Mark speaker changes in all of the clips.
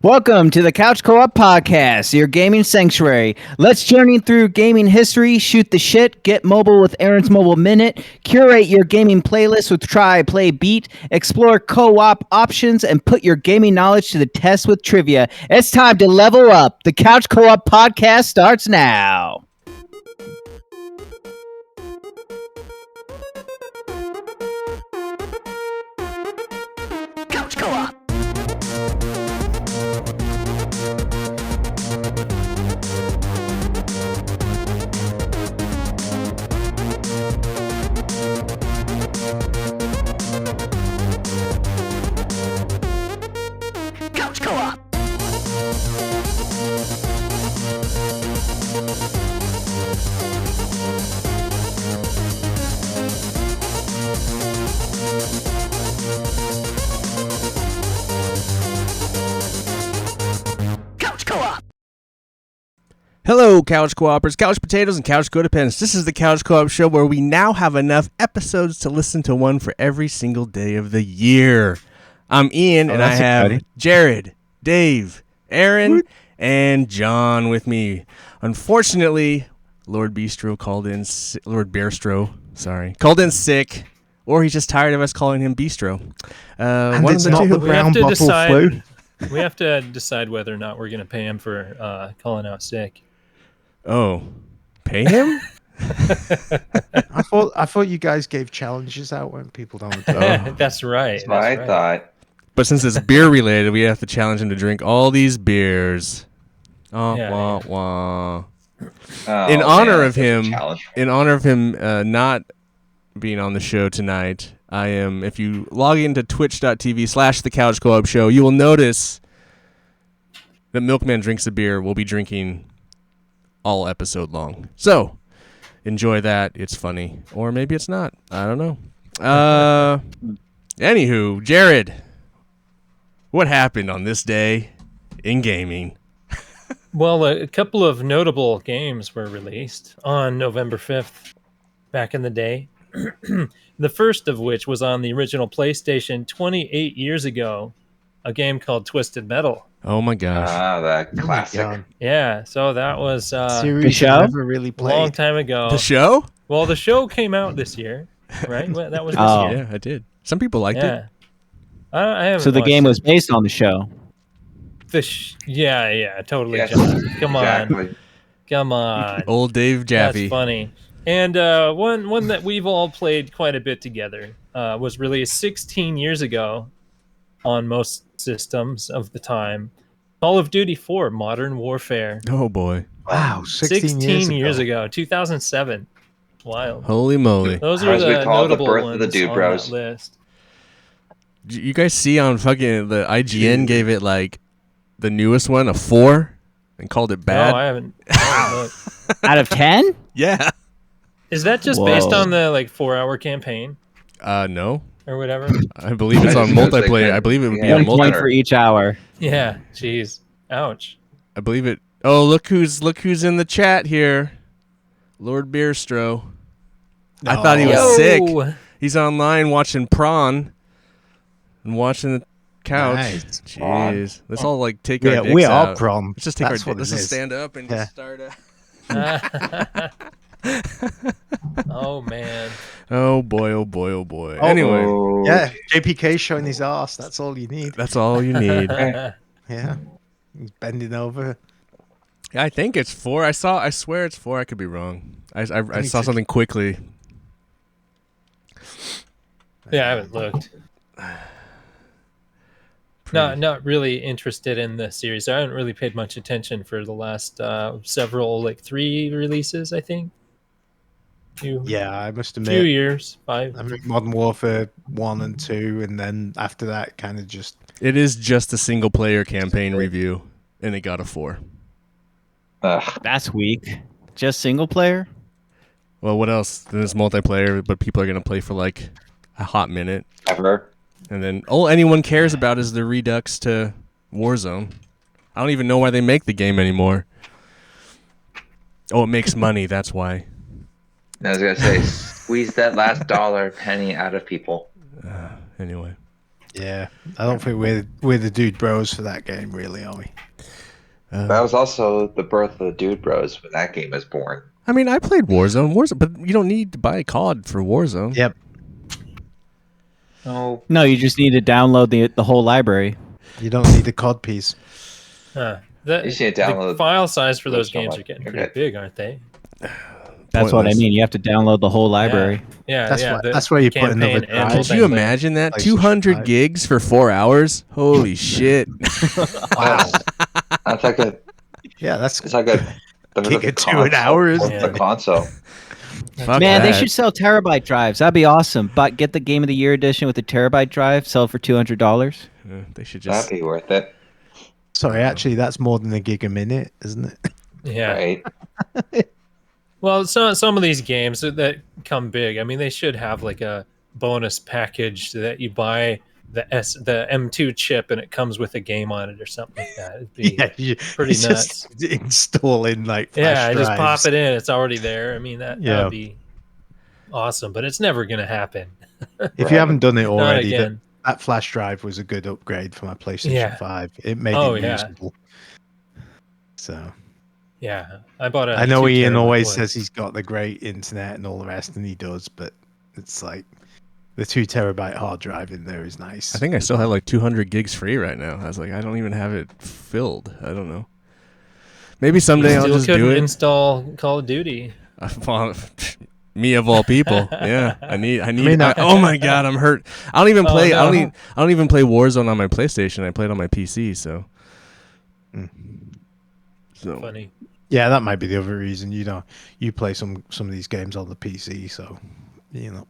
Speaker 1: Welcome to the Couch Co-op Podcast, your gaming sanctuary. Let's journey through gaming history, shoot the shit, get mobile with Aaron's Mobile Minute, curate your gaming playlist with Try, Play, Beat, explore co-op options, and put your gaming knowledge to the test with trivia. It's time to level up. The Couch Co-op Podcast starts now. Couch Co-op. Couch Co-op. Couch Co-op.
Speaker 2: Hello, Couch Co-opers, Couch Potatoes, and Couch Codependents. This is the Couch Co-op Show where we now have enough episodes to listen to one for every single day of the year. I'm Ian, and I have
Speaker 1: exciting.
Speaker 2: Jared, Dave, Aaron, and John with me. Unfortunately, Lord Bearstro called in sick, or he's just tired of us calling him Bistro.
Speaker 3: And
Speaker 2: One
Speaker 3: it's
Speaker 2: of the
Speaker 3: not
Speaker 2: two.
Speaker 3: the brown bottle flu.
Speaker 4: We have to decide whether or not we're going to pay him for calling out sick.
Speaker 2: Oh, pay him?
Speaker 3: I thought you guys gave challenges out when people don't do it.
Speaker 4: That's right.
Speaker 5: That's what I
Speaker 4: right.
Speaker 5: thought.
Speaker 2: But since it's beer related, we have to challenge him to drink all these beers. Oh,
Speaker 4: Yeah,
Speaker 2: wah,
Speaker 4: yeah.
Speaker 2: wah.
Speaker 5: Oh,
Speaker 2: In honor
Speaker 5: man,
Speaker 2: of
Speaker 5: that's a
Speaker 2: him,
Speaker 5: challenge.
Speaker 2: not being on the show tonight, I am. If you log into twitch.tv/the Couch Co-op Show, you will notice that Milkman Drinks a Beer will be drinking all episode long. So enjoy that. It's funny, or maybe it's not. I don't know. Anywho, Jared, what happened on this day in gaming?
Speaker 4: Well, a couple of notable games were released on November 5th, back in the day. The first of which was on the original PlayStation 28 years ago, a game called Twisted Metal.
Speaker 2: Oh my gosh.
Speaker 5: That
Speaker 3: Oh my
Speaker 5: classic.
Speaker 3: God.
Speaker 4: Yeah, so that was
Speaker 3: Series
Speaker 1: The show?
Speaker 3: I've never really
Speaker 4: a long
Speaker 3: played.
Speaker 4: time ago.
Speaker 2: The show?
Speaker 4: Well, the show came out this year, right? Well, that was this
Speaker 1: Oh.
Speaker 4: year.
Speaker 2: Yeah, I did. Some people liked it.
Speaker 4: Yeah. I haven't
Speaker 1: So the
Speaker 4: watched
Speaker 1: game
Speaker 4: it.
Speaker 1: was based on the show.
Speaker 4: Yeah, totally.
Speaker 5: Yes,
Speaker 4: John. Come on.
Speaker 5: exactly.
Speaker 4: Come on.
Speaker 2: Old Dave Jaffe.
Speaker 4: That's funny. And one that we've all played quite a bit together was released 16 years ago on most systems of the time. Call of Duty 4 Modern Warfare.
Speaker 2: Oh boy.
Speaker 3: Wow, 16 years
Speaker 4: ago. 2007. Wild.
Speaker 2: Holy moly.
Speaker 4: Those
Speaker 5: Or
Speaker 4: are
Speaker 5: as we
Speaker 4: the
Speaker 5: call it, the
Speaker 4: notable
Speaker 5: birth
Speaker 4: ones
Speaker 5: of the Dude
Speaker 4: on
Speaker 5: Bros.
Speaker 4: that list.
Speaker 2: Did you guys see on fucking the IGN gave it like the newest one a 4 and called it bad?
Speaker 4: No, I haven't looked.
Speaker 1: Out of 10?
Speaker 2: Yeah.
Speaker 4: Is that just
Speaker 1: Whoa.
Speaker 4: based on the 4-hour campaign
Speaker 2: No.
Speaker 4: or whatever?
Speaker 2: I believe it's
Speaker 5: I
Speaker 2: on
Speaker 5: just noticed they
Speaker 2: multiplayer.
Speaker 5: couldn't-
Speaker 2: I believe it would be
Speaker 5: yeah,
Speaker 2: on
Speaker 1: One point
Speaker 2: multiplayer.
Speaker 1: for each hour.
Speaker 4: Yeah. Jeez. Ouch.
Speaker 2: I believe it. Oh, look who's in the chat here. Lord Beerstro. I thought he was
Speaker 4: Yo.
Speaker 2: sick. He's online watching Prawn and watching the couch.
Speaker 3: Nice.
Speaker 2: Jeez. Let's all take our
Speaker 3: Yeah,
Speaker 2: dicks
Speaker 3: we are
Speaker 2: out.
Speaker 3: prom.
Speaker 2: Let's just take
Speaker 3: That's
Speaker 2: our
Speaker 3: what
Speaker 2: let's
Speaker 3: it
Speaker 2: just
Speaker 3: is.
Speaker 2: stand up and
Speaker 3: Yeah.
Speaker 2: just start
Speaker 4: Oh man.
Speaker 2: Oh boy, oh boy, oh boy.
Speaker 3: Oh.
Speaker 2: Anyway,
Speaker 3: Yeah, JPK showing his ass. That's all you need.
Speaker 2: that's all you need.
Speaker 3: Yeah. He's bending over.
Speaker 2: I think it's 4. I swear it's 4. I could be wrong. I
Speaker 3: me
Speaker 2: saw
Speaker 3: check.
Speaker 2: something quickly.
Speaker 4: Yeah, I haven't looked. Not really interested in the series. I haven't really paid much attention for the last several 3 releases, I think.
Speaker 3: Yeah, I must
Speaker 4: Few
Speaker 3: admit.
Speaker 4: years, 5.
Speaker 3: I mean, Modern Warfare 1 and 2, and then after that, kind of just.
Speaker 2: It is just a single player campaign review, and it got a 4.
Speaker 5: Ugh.
Speaker 1: That's weak. Just single player?
Speaker 2: Well, what else? Then it's multiplayer, but people are gonna play for a hot minute,
Speaker 5: Ever.
Speaker 2: and then all anyone cares about is the redux to Warzone. I don't even know why they make the game anymore. Oh, it makes money. That's why.
Speaker 5: I was gonna say, squeeze that last dollar penny out of people.
Speaker 2: Anyway.
Speaker 3: Yeah, I don't think we're the dude bros for that game, really, are we?
Speaker 5: That was also the birth of the Dude Bros when that game was born.
Speaker 2: I mean, I played Warzone, but you don't need to buy a COD for Warzone.
Speaker 3: Yep.
Speaker 5: Oh,
Speaker 1: No, you just need to download the whole library.
Speaker 3: You don't need a COD piece.
Speaker 4: The
Speaker 5: You should download
Speaker 4: file size for those
Speaker 5: so
Speaker 4: games
Speaker 5: much.
Speaker 4: are getting
Speaker 5: You're
Speaker 4: pretty
Speaker 5: good.
Speaker 4: big, aren't they?
Speaker 1: That's what I
Speaker 2: Pointless.
Speaker 1: mean. You have to download the whole library.
Speaker 4: Yeah,
Speaker 3: That's
Speaker 4: yeah.
Speaker 3: why-
Speaker 4: the
Speaker 3: that's where you put
Speaker 4: campaign
Speaker 3: another
Speaker 4: and
Speaker 3: drive.
Speaker 2: Could you
Speaker 4: multiplayer.
Speaker 2: imagine that?
Speaker 3: PlayStation
Speaker 2: 200
Speaker 3: 5.
Speaker 2: gigs for 4 hours? Holy shit.
Speaker 5: Wow. That's like a.
Speaker 3: Yeah, that's
Speaker 5: It's like a.
Speaker 3: Gig of 2 an hour, isn't
Speaker 5: The
Speaker 4: it?
Speaker 5: console.
Speaker 2: Fuck
Speaker 1: Man, they
Speaker 2: that.
Speaker 1: should sell terabyte drives. That'd be awesome. But get the Game of the Year edition with the terabyte drive. Sell it for $200.
Speaker 2: They should just.
Speaker 5: That'd be worth it,
Speaker 3: sorry. Actually, that's more than a gig a minute, isn't it?
Speaker 4: Yeah.
Speaker 5: right?
Speaker 4: Well, some of these games that come big, I mean, they should have like a bonus package that you buy the M2 chip and it comes with a game on it or something like that. It'd be pretty
Speaker 3: it's
Speaker 4: nuts.
Speaker 3: Just installing like flash
Speaker 4: Yeah, just
Speaker 3: drives.
Speaker 4: pop it in. It's already there. I mean, that
Speaker 3: Yeah.
Speaker 4: would be awesome, but it's never going to happen.
Speaker 3: If you haven't done it
Speaker 4: Not
Speaker 3: already, that,
Speaker 4: again.
Speaker 3: that flash drive was a good upgrade for my PlayStation
Speaker 4: Yeah.
Speaker 3: 5. It made
Speaker 4: Oh,
Speaker 3: it
Speaker 4: yeah.
Speaker 3: usable. So
Speaker 4: Yeah, I bought a.
Speaker 3: I know
Speaker 4: 2
Speaker 3: Ian
Speaker 4: terabyte
Speaker 3: always
Speaker 4: one.
Speaker 3: says he's got the great internet and all the rest, and he does, but it's like the 2 terabyte hard drive in there is nice.
Speaker 2: I think I still have like 200 gigs free right now. I was like, I don't even have it filled. I don't know. Maybe someday I'll
Speaker 4: Still
Speaker 2: just
Speaker 4: couldn't
Speaker 2: do it.
Speaker 4: install Call of Duty.
Speaker 2: Well, me of all people. Yeah, I need.
Speaker 3: mean,
Speaker 2: oh my god, I'm hurt. I don't even
Speaker 4: Oh,
Speaker 2: play.
Speaker 4: no.
Speaker 2: I don't even play Warzone on my PlayStation. I play it on my PC. So. So.
Speaker 4: Funny.
Speaker 3: Yeah, that might be the other reason. You play some of these games on the PC, so you know.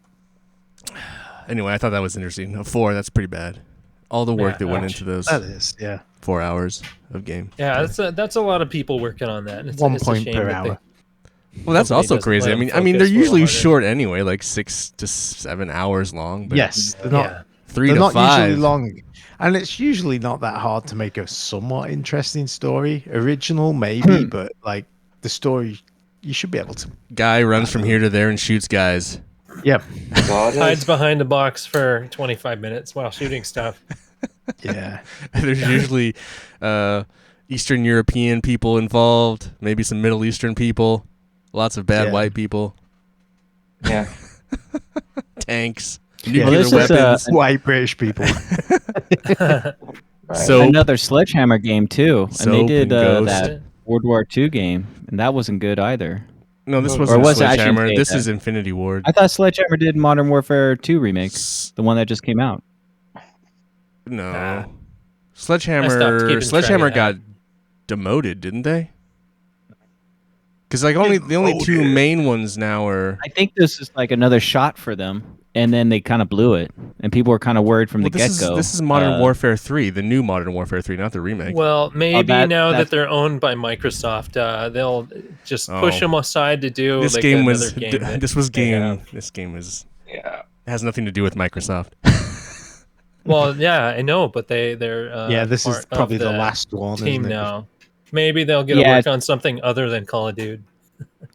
Speaker 2: Anyway, I thought that was interesting. A 4, that's pretty bad. All the work
Speaker 4: Yeah,
Speaker 2: that went
Speaker 4: ouch.
Speaker 2: into those
Speaker 3: That is, yeah.
Speaker 2: 4 hours of game.
Speaker 4: Yeah, that's a lot of people working on that. It's,
Speaker 3: 1
Speaker 4: it's a
Speaker 3: point
Speaker 4: shame
Speaker 3: per
Speaker 4: that
Speaker 3: hour.
Speaker 2: Well, that's
Speaker 4: company
Speaker 2: also
Speaker 4: doesn't
Speaker 2: crazy.
Speaker 4: let
Speaker 2: I
Speaker 4: them
Speaker 2: mean,
Speaker 4: focus
Speaker 2: they're
Speaker 4: a little
Speaker 2: usually
Speaker 4: harder.
Speaker 2: short anyway, like 6 to 7 hours long. But
Speaker 3: Yes, they're not.
Speaker 4: Yeah.
Speaker 2: 3
Speaker 3: They're
Speaker 2: to
Speaker 3: not
Speaker 2: 5.
Speaker 3: usually long, and it's usually not that hard to make a somewhat interesting story. Original, maybe, but like the story, you should be able to.
Speaker 2: Guy runs from here to there and shoots guys.
Speaker 3: Yep.
Speaker 5: That's all it
Speaker 4: Hides
Speaker 5: is.
Speaker 4: behind a box for 25 minutes while shooting stuff.
Speaker 3: Yeah.
Speaker 2: There's usually Eastern European people involved, maybe some Middle Eastern people, lots of bad
Speaker 3: Yeah.
Speaker 2: white people,
Speaker 5: Yeah.
Speaker 2: tanks,
Speaker 3: Yeah.
Speaker 2: nuclear
Speaker 1: this is,
Speaker 2: weapons.
Speaker 3: White British people.
Speaker 5: Right.
Speaker 2: So-
Speaker 1: Another Sledgehammer game too, and they
Speaker 2: Soap
Speaker 1: did
Speaker 2: and Ghost.
Speaker 1: that World War II game, and that wasn't good either.
Speaker 2: No, this
Speaker 5: Or
Speaker 2: wasn't
Speaker 1: was it? I shouldn't
Speaker 2: Sledgehammer.
Speaker 1: say
Speaker 2: This
Speaker 1: that.
Speaker 2: is Infinity Ward.
Speaker 1: I thought Sledgehammer did Modern Warfare 2 remake,
Speaker 2: S-
Speaker 1: the one that just came out.
Speaker 2: No.
Speaker 4: Nah. I stopped
Speaker 2: Sledgehammer
Speaker 4: keeping
Speaker 2: Sledgehammer
Speaker 4: track
Speaker 2: got
Speaker 4: of
Speaker 2: demoted, didn't they? Because like the only 2
Speaker 3: Demoted.
Speaker 2: main ones now are
Speaker 1: I think this is like another shot for them, and then they kind of blew it, and people were kind of worried from the
Speaker 2: this
Speaker 1: get-go.
Speaker 2: is Modern Warfare 3, the new Modern Warfare 3, not the remake.
Speaker 4: Well, maybe now
Speaker 1: that's-
Speaker 4: that they're owned by Microsoft, they'll just
Speaker 2: Oh.
Speaker 4: push them aside to do
Speaker 2: this
Speaker 4: like
Speaker 2: game
Speaker 4: another
Speaker 2: was
Speaker 4: game. that
Speaker 2: this was
Speaker 4: they
Speaker 2: game
Speaker 4: have.
Speaker 2: this game is
Speaker 5: Yeah.
Speaker 2: has nothing to do with Microsoft.
Speaker 4: Well, yeah, I know, but they're
Speaker 3: Yeah, this is
Speaker 4: part of
Speaker 3: probably the last one.
Speaker 4: team
Speaker 3: isn't it?
Speaker 4: now. Maybe they'll get to
Speaker 1: Yeah.
Speaker 4: work on something other than Call of Duty.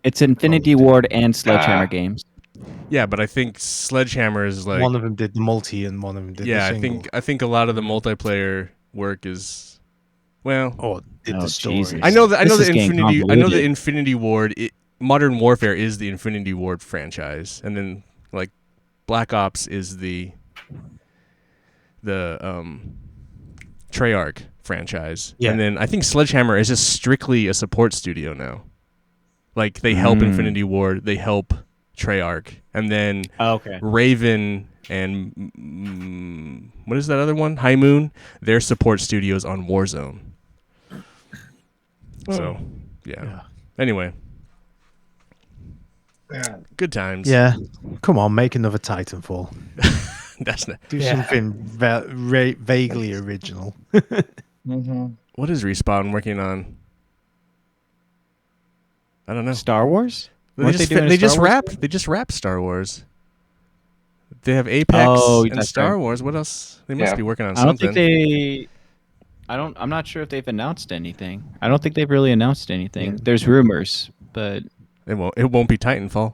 Speaker 1: It's Infinity Ward and Sledgehammer
Speaker 5: Ah.
Speaker 1: games.
Speaker 2: Yeah, but I think Sledgehammer is like
Speaker 3: One of them did the multi, and one of them did
Speaker 2: yeah,
Speaker 3: the single.
Speaker 2: I think a lot of the multiplayer work is well,
Speaker 3: Or did
Speaker 1: Oh,
Speaker 3: the story.
Speaker 1: Jesus.
Speaker 2: I know that
Speaker 1: This is getting convoluted.
Speaker 2: Infinity Ward Modern Warfare is the Infinity Ward franchise, and then like Black Ops is the Treyarch franchise.
Speaker 3: Yeah.
Speaker 2: And then I think Sledgehammer is just strictly a support studio now. Like they help Infinity Ward, they help Treyarch, and then
Speaker 1: Okay.
Speaker 2: Raven and what is that other one? High Moon. They're support studios on Warzone. So, yeah. Anyway,
Speaker 5: Yeah.
Speaker 2: good times.
Speaker 3: Yeah. Come on, make another Titanfall.
Speaker 2: That's not,
Speaker 3: Do
Speaker 4: Yeah.
Speaker 3: something vaguely original.
Speaker 2: what is Respawn working on? I don't know.
Speaker 1: Star Wars?
Speaker 2: They
Speaker 1: Weren't
Speaker 2: just,
Speaker 1: they doing a
Speaker 2: they just
Speaker 1: Star Wars
Speaker 2: wrapped. They just wrapped Star Wars. They have Apex
Speaker 1: Oh,
Speaker 2: and
Speaker 1: that's
Speaker 2: Star
Speaker 1: right.
Speaker 2: Wars. What else? They must
Speaker 5: Yeah.
Speaker 2: be working on
Speaker 1: I don't
Speaker 2: something.
Speaker 1: think they. I'm not sure if they've announced anything. I don't think they've really announced anything.
Speaker 3: Yeah.
Speaker 1: There's rumors, but
Speaker 2: It won't. It won't be Titanfall.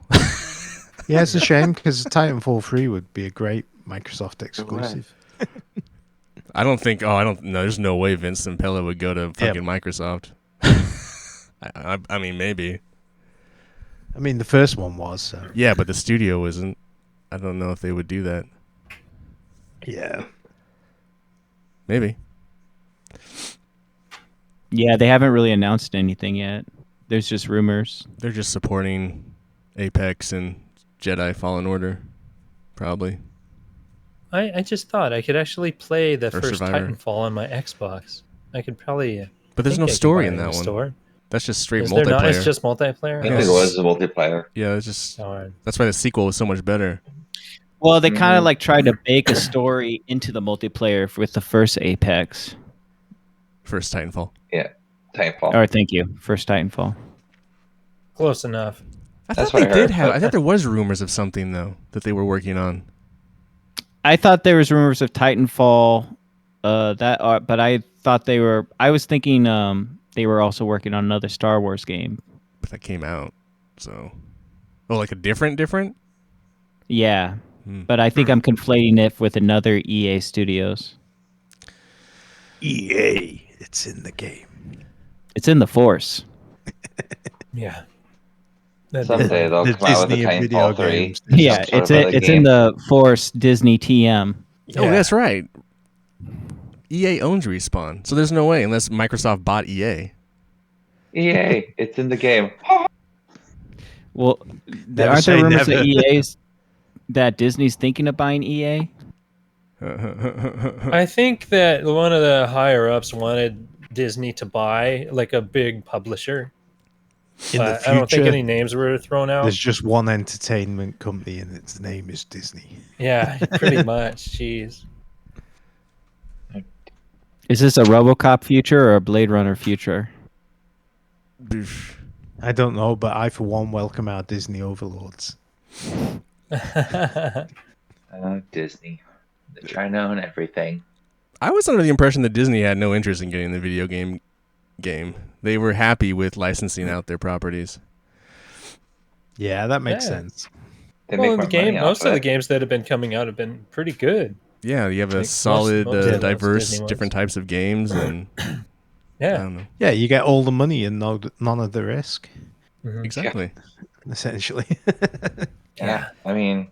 Speaker 3: Yeah, it's a shame because Titanfall 3 would be a great Microsoft exclusive.
Speaker 2: I don't think. Oh, I don't. No, there's no way Vincent Pella would go to fucking Microsoft. I mean, maybe.
Speaker 3: I mean, the first one was. So.
Speaker 2: Yeah, but the studio isn't. I don't know if they would do that.
Speaker 3: Yeah.
Speaker 2: Maybe.
Speaker 1: Yeah, they haven't really announced anything yet. There's just rumors.
Speaker 2: They're just supporting Apex and Jedi Fallen Order, probably.
Speaker 4: I just thought I could actually play the
Speaker 2: Or
Speaker 4: first
Speaker 2: Survivor.
Speaker 4: Titanfall on my Xbox. I could probably.
Speaker 2: But there's
Speaker 4: think
Speaker 2: no
Speaker 4: I could
Speaker 2: story
Speaker 4: buy
Speaker 2: in
Speaker 4: it
Speaker 2: that
Speaker 4: the
Speaker 2: one.
Speaker 4: Store.
Speaker 2: That's just straight
Speaker 4: Is there not? It's
Speaker 2: multiplayer.
Speaker 4: just multiplayer.
Speaker 5: I think
Speaker 2: Yes.
Speaker 5: it was a multiplayer.
Speaker 2: Yeah, it's just.
Speaker 4: Darn.
Speaker 2: That's why the sequel was so much better.
Speaker 1: Well, they kind of
Speaker 5: Mhm.
Speaker 1: like tried to bake a story into the multiplayer with the first Apex.
Speaker 2: First Titanfall.
Speaker 5: Titanfall.
Speaker 1: Or thank you, first Titanfall.
Speaker 4: Close enough.
Speaker 2: I
Speaker 5: That's
Speaker 2: thought
Speaker 5: what
Speaker 2: they
Speaker 5: I
Speaker 2: did
Speaker 5: heard,
Speaker 2: have.
Speaker 5: but-
Speaker 2: I thought there was rumors of something though that they were working on.
Speaker 1: I thought there was rumors of Titanfall, but I thought they were. I was thinking they were also working on another Star Wars game.
Speaker 2: But that came out. So. Oh, like a different?
Speaker 1: Yeah,
Speaker 2: Hmm.
Speaker 1: but I think I'm conflating it with another EA Studios.
Speaker 3: EA, it's in the game.
Speaker 1: It's in the Force.
Speaker 4: Yeah. That'd be
Speaker 5: Someday
Speaker 4: fun.
Speaker 5: they'll come out with a Titanfall 3.
Speaker 3: games.
Speaker 1: Yeah,
Speaker 5: Some
Speaker 1: it's
Speaker 5: sort of other
Speaker 1: it's in
Speaker 5: game.
Speaker 1: the Force Disney TM.
Speaker 2: Oh,
Speaker 4: Yeah.
Speaker 2: that's right. EA owns Respawn, so there's no way unless Microsoft bought E EA.
Speaker 5: EA, it's in the game.
Speaker 1: Well,
Speaker 3: Never
Speaker 1: aren't there
Speaker 3: say
Speaker 1: rumors
Speaker 3: never.
Speaker 1: that EA's that Disney's thinking of buying E EA?
Speaker 4: I think that one of the higher ups wanted Disney to buy like a big publisher.
Speaker 3: In the
Speaker 4: But I don't think
Speaker 3: future,
Speaker 4: any names were thrown out.
Speaker 3: there's just one entertainment company, and its name is Disney.
Speaker 4: Yeah, pretty much. Jeez.
Speaker 1: Is this a RoboCop future or a Blade Runner future?
Speaker 3: I don't know, but I, for one, welcome our Disney overlords.
Speaker 5: Disney. They're trying to own everything.
Speaker 2: I was under the impression that Disney had no interest in getting the video game. They were happy with licensing out their properties.
Speaker 3: Yeah, that makes
Speaker 4: Yeah.
Speaker 3: sense.
Speaker 5: They
Speaker 4: Well,
Speaker 5: make
Speaker 4: in the
Speaker 5: more
Speaker 4: game,
Speaker 5: money off
Speaker 4: most of the
Speaker 5: it.
Speaker 4: games that have been coming out have been pretty good.
Speaker 2: Yeah, you have a
Speaker 4: Like
Speaker 2: solid,
Speaker 4: most of the
Speaker 2: diverse,
Speaker 4: Disney ones.
Speaker 2: different types of games, and I
Speaker 4: Yeah.
Speaker 2: don't know
Speaker 3: Yeah, you get all the money and none of the risk,
Speaker 4: Mhm.
Speaker 2: exactly.
Speaker 3: essentially.
Speaker 5: Yeah, I mean,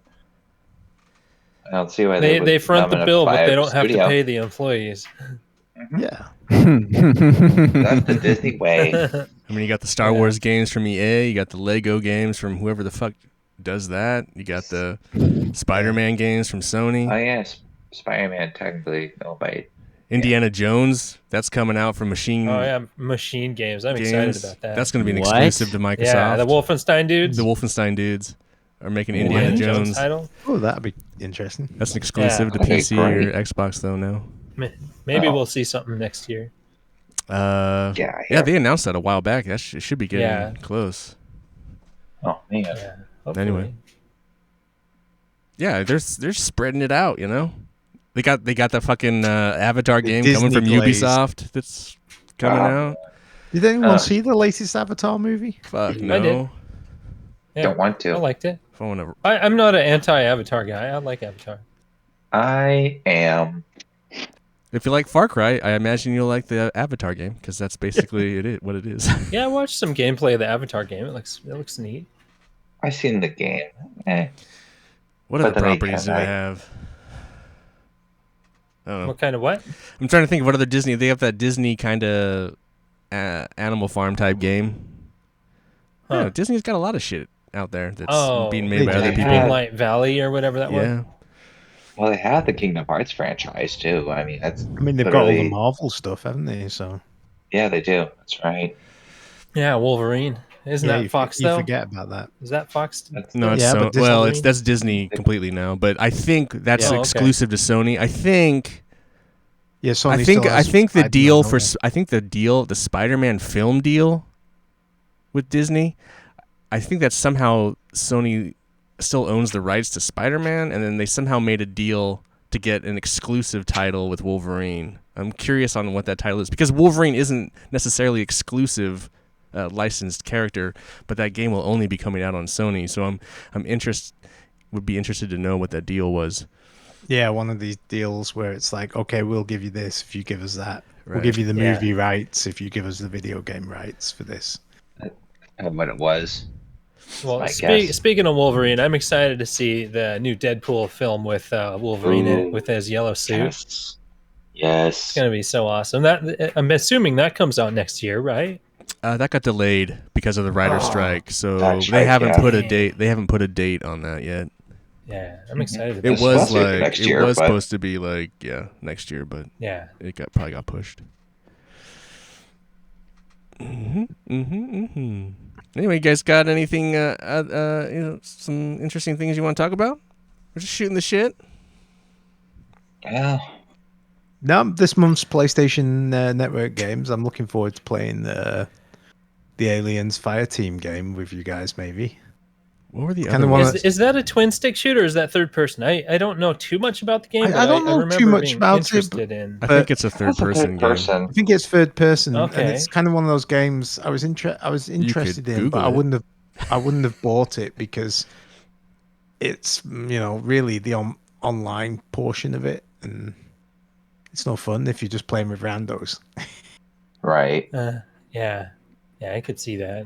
Speaker 5: I don't see why
Speaker 4: They
Speaker 5: would
Speaker 4: front the
Speaker 5: numb
Speaker 4: bill,
Speaker 5: enough
Speaker 4: but
Speaker 5: buy
Speaker 4: they
Speaker 5: a
Speaker 4: don't have to
Speaker 5: studio.
Speaker 4: pay the employees.
Speaker 3: yeah.
Speaker 5: That's the Disney way.
Speaker 2: I mean, you got the Star Wars games from EA, you got the Lego games from whoever the fuck does that. You got the Spider-Man games from Sony.
Speaker 5: Oh yes, Spider-Man technically nobody.
Speaker 2: Indiana Jones, that's coming out from Machine
Speaker 4: Oh yeah, machine games. I'm
Speaker 2: Games.
Speaker 4: excited about that.
Speaker 2: That's going to be an
Speaker 1: What?
Speaker 2: exclusive to Microsoft.
Speaker 4: yeah, the Wolfenstein dudes.
Speaker 2: The Wolfenstein dudes are making
Speaker 5: What?
Speaker 2: Indiana
Speaker 4: Indiana
Speaker 2: Jones.
Speaker 4: title.
Speaker 3: Oh, that'd be interesting.
Speaker 2: That's an exclusive to
Speaker 5: that'd be
Speaker 2: PC
Speaker 5: great.
Speaker 2: or Xbox though now.
Speaker 4: Maybe
Speaker 5: Oh.
Speaker 4: we'll see something next year.
Speaker 5: Yeah,
Speaker 2: Yeah, they announced that a while back. It should be getting
Speaker 4: Yeah.
Speaker 2: close.
Speaker 5: Oh man,
Speaker 4: Yeah. Hopefully.
Speaker 2: Anyway. Yeah, they're spreading it out. You know, they got the fucking Avatar
Speaker 3: The
Speaker 2: game
Speaker 3: Disney
Speaker 2: coming from
Speaker 3: glaze.
Speaker 2: Ubisoft that's coming out.
Speaker 3: Did anyone
Speaker 5: Uh,
Speaker 3: see the latest Avatar movie?
Speaker 2: Fuck
Speaker 4: I
Speaker 2: no.
Speaker 4: did. Yeah,
Speaker 5: don't want
Speaker 4: I
Speaker 5: to.
Speaker 4: liked it.
Speaker 2: If I wanna,
Speaker 4: I'm not an anti-Avatar guy. I like Avatar.
Speaker 5: I am.
Speaker 2: if you like Far Cry, I imagine you'll like the Avatar game because that's basically what it is.
Speaker 4: Yeah, I watched some gameplay of the Avatar game. It looks neat.
Speaker 5: I seen the game.
Speaker 2: What
Speaker 5: But
Speaker 2: other
Speaker 5: then
Speaker 2: properties do
Speaker 5: again,
Speaker 2: they have? I don't know.
Speaker 4: What kind of what?
Speaker 2: I'm trying to think of what other Disney. They have that Disney kind of Animal Farm type game. I don't know,
Speaker 4: Huh.
Speaker 2: Disney's got a lot of shit out there that's
Speaker 4: Oh,
Speaker 2: being made by
Speaker 3: they
Speaker 2: other
Speaker 3: do.
Speaker 2: people.
Speaker 4: Greenlight Valley or whatever that was.
Speaker 2: Yeah.
Speaker 5: Well, they have the Kingdom Hearts franchise too. I mean, that's.
Speaker 3: I mean, they've got all the
Speaker 5: literally-
Speaker 3: Marvel stuff, haven't they? So
Speaker 5: Yeah, they do. That's right.
Speaker 4: Yeah, Wolverine. Isn't
Speaker 3: yeah,
Speaker 4: that
Speaker 3: you,
Speaker 4: Fox
Speaker 3: you
Speaker 4: though?
Speaker 3: forget about that.
Speaker 4: Is that Fox?
Speaker 5: That's
Speaker 2: No, it's
Speaker 3: Yeah,
Speaker 2: so,
Speaker 3: but Disney-
Speaker 2: well, that's Disney completely now. But I think that's
Speaker 4: Yeah, okay.
Speaker 2: exclusive to Sony. I think
Speaker 3: Yeah, Sony
Speaker 2: I think
Speaker 3: still has
Speaker 2: the
Speaker 3: Spider-Man
Speaker 2: deal
Speaker 3: on
Speaker 2: for
Speaker 3: there.
Speaker 2: I think the Spider-Man film deal with Disney, I think that somehow Sony still owns the rights to Spider-Man, and then they somehow made a deal to get an exclusive title with Wolverine. I'm curious on what that title is because Wolverine isn't necessarily exclusive licensed character, but that game will only be coming out on Sony. So would be interested to know what that deal was.
Speaker 3: Yeah, one of these deals where it's like, okay, we'll give you this if you give us that. We'll
Speaker 2: Right.
Speaker 3: give you the
Speaker 4: Yeah.
Speaker 3: movie rights if you give us the video game rights for this.
Speaker 5: And what it was.
Speaker 4: Well,
Speaker 5: my guess.
Speaker 4: speaking of Wolverine, I'm excited to see the new Deadpool film with Wolverine in it,
Speaker 5: Ooh,
Speaker 4: with his yellow suit.
Speaker 5: Yes.
Speaker 4: It's
Speaker 5: Yes.
Speaker 4: gonna be so awesome. That I'm assuming that comes out next year, right?
Speaker 2: That got delayed because of the writer
Speaker 5: Oh,
Speaker 2: strike, so
Speaker 5: that
Speaker 2: they
Speaker 5: strike,
Speaker 2: haven't
Speaker 5: yeah.
Speaker 2: put a date. They haven't put a date on that yet.
Speaker 4: Yeah, I'm excited.
Speaker 2: It
Speaker 4: About
Speaker 5: It's
Speaker 2: was
Speaker 5: supposed to be
Speaker 2: like
Speaker 5: next
Speaker 2: it
Speaker 5: year,
Speaker 2: was
Speaker 5: but-
Speaker 2: supposed to be like next year, but
Speaker 4: yeah.
Speaker 2: it probably got pushed. Anyway, you guys got anything? Some interesting things you want to talk about? We're just shooting the shit.
Speaker 5: Yeah.
Speaker 3: No, this month's PlayStation Network games. I'm looking forward to playing the Aliens Fireteam game with you guys. Maybe.
Speaker 2: What were the
Speaker 3: Kinda
Speaker 2: other
Speaker 3: wanna-
Speaker 2: ones?
Speaker 4: Is that a twin stick shooter or is that third person? I don't know too much about the game,
Speaker 3: I
Speaker 4: but
Speaker 3: don't know
Speaker 4: remember
Speaker 3: too much
Speaker 4: being
Speaker 3: about it,
Speaker 4: interested in.
Speaker 2: I think it's a third
Speaker 5: That's a
Speaker 2: person
Speaker 5: third
Speaker 2: game.
Speaker 5: person.
Speaker 3: I think it's third person, and
Speaker 4: Okay.
Speaker 3: it's kind of one of those games I was interested in,
Speaker 2: Google
Speaker 3: but I
Speaker 2: it.
Speaker 3: wouldn't have bought it because it's really the online portion of it, and it's no fun if you're just playing with randos.
Speaker 5: Right.
Speaker 4: Yeah, I could see that.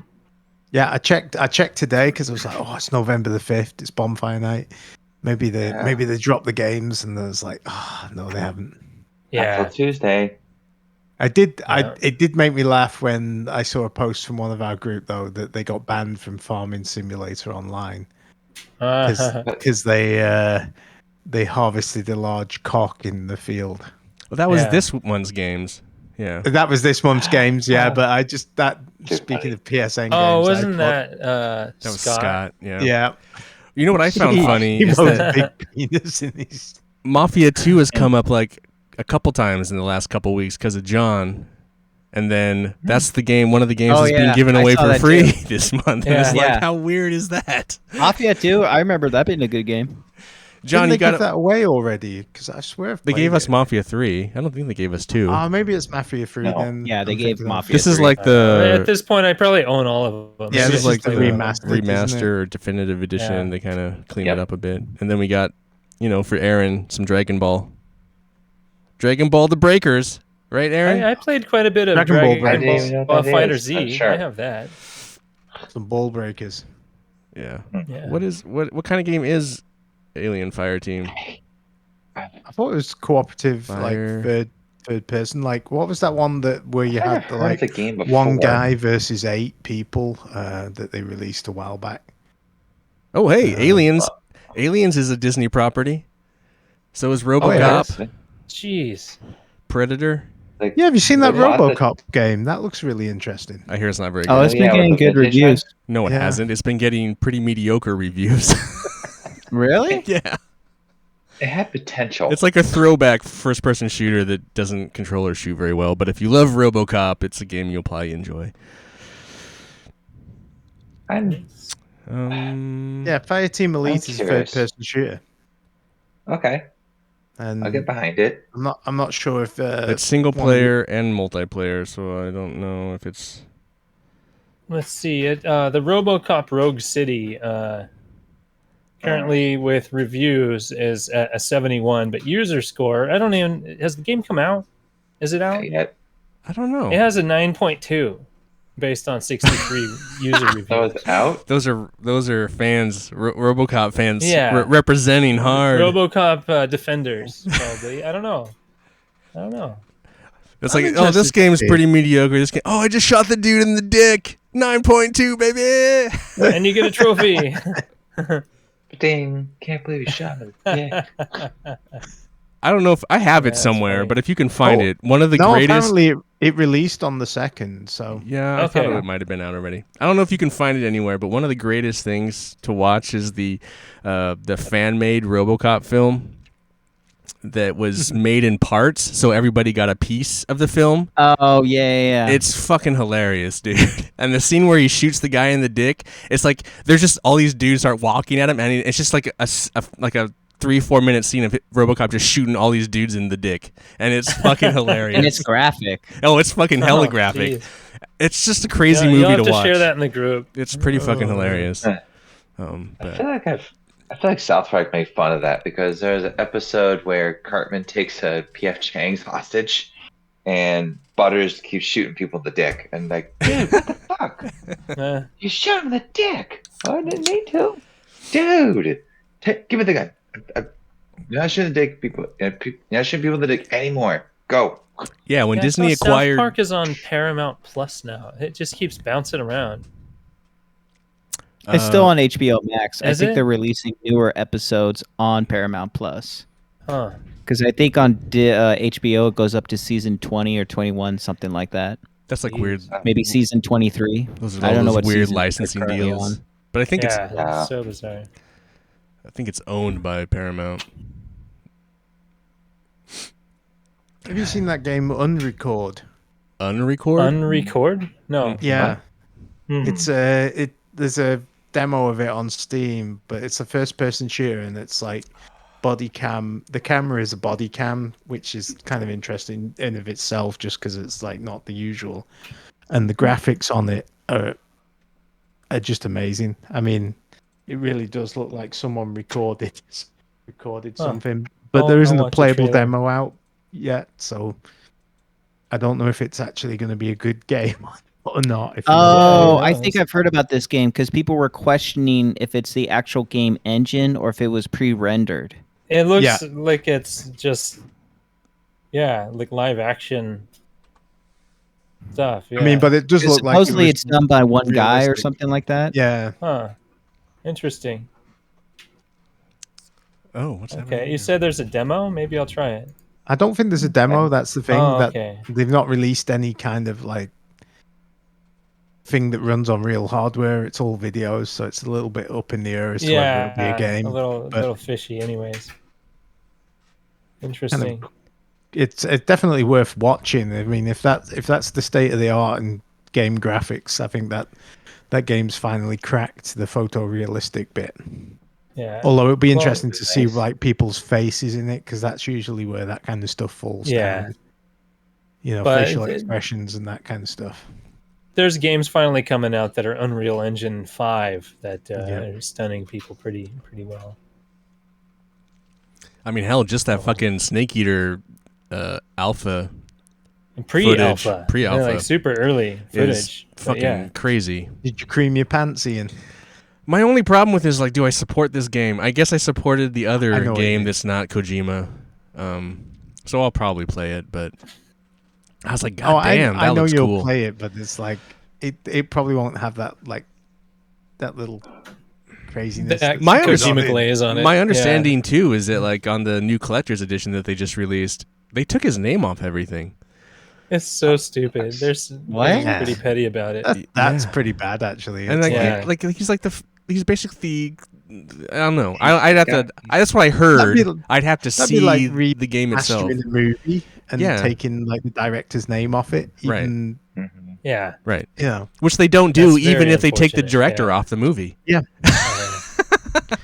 Speaker 3: Yeah, I checked today because I was like, oh, it's November the 5th. It's bonfire night. Maybe they dropped the games, and I was like, oh no, they haven't.
Speaker 4: Yeah,
Speaker 5: Until Tuesday.
Speaker 3: It did make me laugh when I saw a post from one of our group though that they got banned from Farming Simulator Online because they harvested a large cock in the field.
Speaker 2: Well, that was
Speaker 4: Yeah.
Speaker 2: this one's games. Yeah.
Speaker 3: That was this month's games, yeah.
Speaker 5: Oh.
Speaker 3: But I just
Speaker 5: Too
Speaker 3: speaking
Speaker 5: funny.
Speaker 3: of PSN games,
Speaker 4: Oh,
Speaker 3: I
Speaker 4: wasn't
Speaker 3: thought-
Speaker 4: that
Speaker 2: That was Scott. Yeah.
Speaker 3: Yeah,
Speaker 2: You know what I found funny
Speaker 3: He
Speaker 2: is
Speaker 3: was
Speaker 2: that
Speaker 3: big penis in his.
Speaker 2: Mafia 2 has come up like a couple times in the last couple weeks because of John. And then that's the game. One of the games
Speaker 1: Oh,
Speaker 2: is being
Speaker 1: yeah,
Speaker 2: given
Speaker 1: I
Speaker 2: away
Speaker 1: saw
Speaker 2: for
Speaker 1: that
Speaker 2: free
Speaker 1: too.
Speaker 2: this month. And
Speaker 4: Yeah.
Speaker 2: it's like,
Speaker 1: Yeah.
Speaker 2: how weird is that?
Speaker 1: Mafia 2, I remember that being a good game.
Speaker 2: John,
Speaker 3: Didn't
Speaker 2: you
Speaker 3: they give
Speaker 2: got
Speaker 3: that away already? Because I swear
Speaker 2: They
Speaker 3: played
Speaker 2: gave us
Speaker 3: it.
Speaker 2: Mafia 3. I don't think they gave us 2.
Speaker 3: Maybe it's Mafia 3
Speaker 5: No.
Speaker 3: then.
Speaker 1: Yeah, they
Speaker 3: I'm
Speaker 1: gave
Speaker 3: thinking of-
Speaker 1: Mafia
Speaker 2: This is
Speaker 1: 3.
Speaker 2: like
Speaker 4: At
Speaker 2: the
Speaker 4: this point, I probably own all of them.
Speaker 3: Yeah,
Speaker 2: this
Speaker 3: this
Speaker 2: is like
Speaker 3: is the
Speaker 2: the
Speaker 3: remastered, isn't it?
Speaker 2: remaster or definitive edition.
Speaker 4: Yeah.
Speaker 2: They kind of cleaned
Speaker 5: Yep.
Speaker 2: it up a bit. And then we got, for Aaron, some Dragon Ball. Dragon Ball The Breakers. Right, Aaron?
Speaker 4: I played quite a bit of
Speaker 3: Dragon Ball
Speaker 4: Dragon
Speaker 5: Breakers. I didn't even know
Speaker 4: Ball
Speaker 5: what that
Speaker 4: Fighter
Speaker 5: is,
Speaker 4: Z.
Speaker 5: but sure.
Speaker 4: I have that.
Speaker 3: Some ball breakers.
Speaker 2: Yeah.
Speaker 4: Yeah.
Speaker 2: What kind of game is Alien Fireteam?
Speaker 3: I thought it was cooperative,
Speaker 2: Fire.
Speaker 3: like third person. Like, what was that one where you
Speaker 5: I
Speaker 3: had
Speaker 5: heard of the game before.
Speaker 3: one guy versus 8 people that they released a while back?
Speaker 2: Oh, hey, Aliens. Aliens is a Disney property. So is RoboCop,
Speaker 3: yeah.
Speaker 4: Jeez.
Speaker 2: Predator.
Speaker 5: Like,
Speaker 3: Yeah, have you seen that
Speaker 5: like, lots of-
Speaker 3: RoboCop game? That looks really interesting.
Speaker 2: I hear it's not very
Speaker 1: Oh,
Speaker 2: good.
Speaker 1: it's been
Speaker 5: yeah, with
Speaker 1: getting
Speaker 5: the
Speaker 1: good
Speaker 5: vintage
Speaker 1: reviews.
Speaker 2: No, it
Speaker 3: Yeah.
Speaker 2: hasn't. It's been getting pretty mediocre reviews.
Speaker 1: Really?
Speaker 2: Yeah.
Speaker 5: It had potential.
Speaker 2: It's like a throwback first-person shooter that doesn't control or shoot very well. But if you love RoboCop, it's a game you'll probably enjoy.
Speaker 5: I'm
Speaker 3: Yeah, Fireteam Elite is a
Speaker 5: curious.
Speaker 3: third person shooter.
Speaker 5: okay.
Speaker 3: And
Speaker 5: I'll get behind it.
Speaker 3: I'm not sure if
Speaker 2: It's single player and multiplayer, so I don't know if it's.
Speaker 4: Let's see it. The RoboCop Rogue City currently with reviews is at a 71, but user score, I don't even. Has the game come out? Is it out?
Speaker 5: Yet.
Speaker 2: I don't know.
Speaker 4: It has a 9.2 based on 63 user
Speaker 5: So
Speaker 4: reviews.
Speaker 5: it's out.
Speaker 2: Those are fans, RoboCop fans,
Speaker 4: Yeah.
Speaker 2: representing hard.
Speaker 4: RoboCop Defenders, probably. I don't know.
Speaker 2: It's
Speaker 3: I'm
Speaker 2: like, oh,
Speaker 3: interested
Speaker 2: this
Speaker 3: to
Speaker 2: game's
Speaker 3: see.
Speaker 2: pretty mediocre. This game, oh, I just shot the dude in the dick. 9.2, baby.
Speaker 4: And you get a trophy.
Speaker 5: Ding! Can't believe you shot me. Yeah.
Speaker 2: I don't know if I have it
Speaker 4: that's
Speaker 2: somewhere,
Speaker 4: funny.
Speaker 2: but if you can find
Speaker 3: Oh,
Speaker 2: it, one of the
Speaker 3: no,
Speaker 2: greatest.
Speaker 3: apparently it released on the 2nd, so
Speaker 2: Yeah, I thought
Speaker 4: Okay.
Speaker 2: it might have been out already. I don't know if you can find it anywhere, but one of the greatest things to watch is the fan-made RoboCop film that was made in parts, so everybody got a piece of the film.
Speaker 1: Oh, yeah.
Speaker 2: It's fucking hilarious, dude. And the scene where he shoots the guy in the dick, it's like there's just all these dudes start walking at him, and it's just like a 3-4 minute scene of RoboCop just shooting all these dudes in the dick, and it's fucking hilarious.
Speaker 1: And it's graphic.
Speaker 2: Oh, it's fucking hella
Speaker 4: Oh,
Speaker 2: graphic.
Speaker 4: geez.
Speaker 2: It's just a crazy
Speaker 4: You'll
Speaker 2: movie
Speaker 4: have
Speaker 2: to
Speaker 4: to
Speaker 2: watch.
Speaker 4: share that in the group.
Speaker 2: It's pretty fucking hilarious.
Speaker 5: I
Speaker 2: But
Speaker 5: feel like I've I feel like South Park made fun of that because there's an episode where Cartman takes a PF Chang's hostage and Butters keeps shooting people in the dick. And like, dude, what the fuck? You shot him in the dick. Oh, I didn't mean to. Dude, give me the gun. You're not shooting the dick people. You're not shooting people in the dick anymore. Go.
Speaker 2: Yeah, when
Speaker 4: Yeah,
Speaker 2: Disney
Speaker 4: South
Speaker 2: acquired
Speaker 4: Park is on Paramount Plus now. It just keeps bouncing around.
Speaker 1: It's still on HBO Max. I
Speaker 4: Is
Speaker 1: think
Speaker 4: it?
Speaker 1: they're releasing newer episodes on Paramount Plus.
Speaker 4: Huh.
Speaker 1: Because I think on HBO it goes up to season 20 or 21, something like that.
Speaker 2: that's like weird.
Speaker 1: Maybe season 23.
Speaker 2: Those are
Speaker 1: I
Speaker 2: all
Speaker 1: don't know
Speaker 2: those
Speaker 1: what
Speaker 2: weird
Speaker 1: season they're
Speaker 2: licensing
Speaker 1: currently
Speaker 2: deals.
Speaker 1: on.
Speaker 2: But I think
Speaker 4: Yeah,
Speaker 2: it's
Speaker 4: that's so bizarre.
Speaker 2: I think it's owned by Paramount.
Speaker 3: Have you seen that game Unrecord?
Speaker 2: Unrecord?
Speaker 4: Unrecord? No.
Speaker 3: Yeah,
Speaker 4: Hmm.
Speaker 3: it's there's a demo of it on Steam, but it's a first-person shooter, and it's like body cam. The camera is a body cam, which is kind of interesting in of itself, just because it's like not the usual, and the graphics on it are just amazing. I mean, it really does look like someone recorded something, but there isn't
Speaker 4: I'll
Speaker 3: a
Speaker 4: watch a
Speaker 3: playable
Speaker 4: trailer.
Speaker 3: demo out yet, so I don't know if it's actually going to be a good game or not. If you know what I mean.
Speaker 1: Oh,
Speaker 4: Yeah,
Speaker 1: I
Speaker 4: who
Speaker 1: think
Speaker 4: knows?
Speaker 1: I've heard about this game because people were questioning if it's the actual game engine or if it was pre-rendered.
Speaker 4: It looks
Speaker 3: Yeah.
Speaker 4: like it's just, like live action stuff. Yeah.
Speaker 3: I mean, but it does look like
Speaker 1: Supposedly it's done by one guy or
Speaker 3: realistic.
Speaker 1: something like that.
Speaker 3: Yeah,
Speaker 4: Huh. Interesting.
Speaker 2: Oh, what's happening?
Speaker 4: Okay. You said there's a demo? Maybe I'll try it.
Speaker 3: I don't think there's a demo. That's the thing,
Speaker 4: Oh,
Speaker 3: that
Speaker 4: okay.
Speaker 3: they've not released any kind of like thing that runs on real hardware. It's all videos, so it's a little bit up in the air as to whether it'll be a game.
Speaker 4: A little
Speaker 3: but
Speaker 4: fishy anyways. Interesting.
Speaker 3: it's definitely worth watching. I mean, if that's the state of the art in game graphics, I think that game's finally cracked the photorealistic bit.
Speaker 4: Yeah.
Speaker 3: Although it'll be
Speaker 4: Well,
Speaker 3: interesting to see
Speaker 5: nice.
Speaker 3: like people's faces in it, because that's usually where that kind of stuff falls
Speaker 4: Yeah.
Speaker 3: down. You know,
Speaker 4: But
Speaker 3: facial expressions and that kind of stuff.
Speaker 4: There's games finally coming out that are Unreal Engine 5 that
Speaker 3: Yeah.
Speaker 4: are stunning people pretty well.
Speaker 2: I mean, hell, just that fucking Snake Eater alpha
Speaker 4: And pre-alpha.
Speaker 2: Footage, pre-alpha
Speaker 4: Yeah, like super early
Speaker 2: is
Speaker 4: footage. But
Speaker 2: fucking
Speaker 4: yeah.
Speaker 2: crazy.
Speaker 3: Did you cream your pants, Ian?
Speaker 2: My only problem with it is like, do I support this game? I guess I supported the
Speaker 3: I
Speaker 2: other
Speaker 3: know what you
Speaker 2: game
Speaker 3: mean.
Speaker 2: that's not Kojima, so I'll probably play it. But I was like, God damn,
Speaker 3: I
Speaker 2: that
Speaker 3: know
Speaker 2: looks
Speaker 3: you'll
Speaker 2: cool.
Speaker 3: play it, but it's like it probably won't have that that little craziness.
Speaker 4: That
Speaker 2: My
Speaker 4: Kojima
Speaker 2: understanding-
Speaker 4: glaze on it.
Speaker 2: My
Speaker 4: Yeah.
Speaker 2: understanding too is that like on the new collector's edition that they just released, they took his name off everything.
Speaker 4: It's so stupid. There's
Speaker 1: What?
Speaker 4: pretty petty about it.
Speaker 3: That's
Speaker 2: Yeah.
Speaker 3: pretty bad, actually.
Speaker 2: And
Speaker 3: It's
Speaker 2: like,
Speaker 4: Yeah.
Speaker 2: like he's like he's basically I don't know. I'd have to. That's what I heard.
Speaker 3: That'd be-
Speaker 2: I'd have to
Speaker 3: that'd be
Speaker 2: see
Speaker 3: like reading
Speaker 2: the game itself.
Speaker 3: mastering a movie and
Speaker 2: Yeah.
Speaker 3: taking like the director's name off it,
Speaker 2: Right.
Speaker 3: even
Speaker 4: Yeah.
Speaker 2: Right.
Speaker 3: you know.
Speaker 2: Which they don't do,
Speaker 4: That's
Speaker 2: even
Speaker 4: very
Speaker 2: if they take the
Speaker 4: unfortunate,
Speaker 2: director
Speaker 4: yeah.
Speaker 2: off the movie.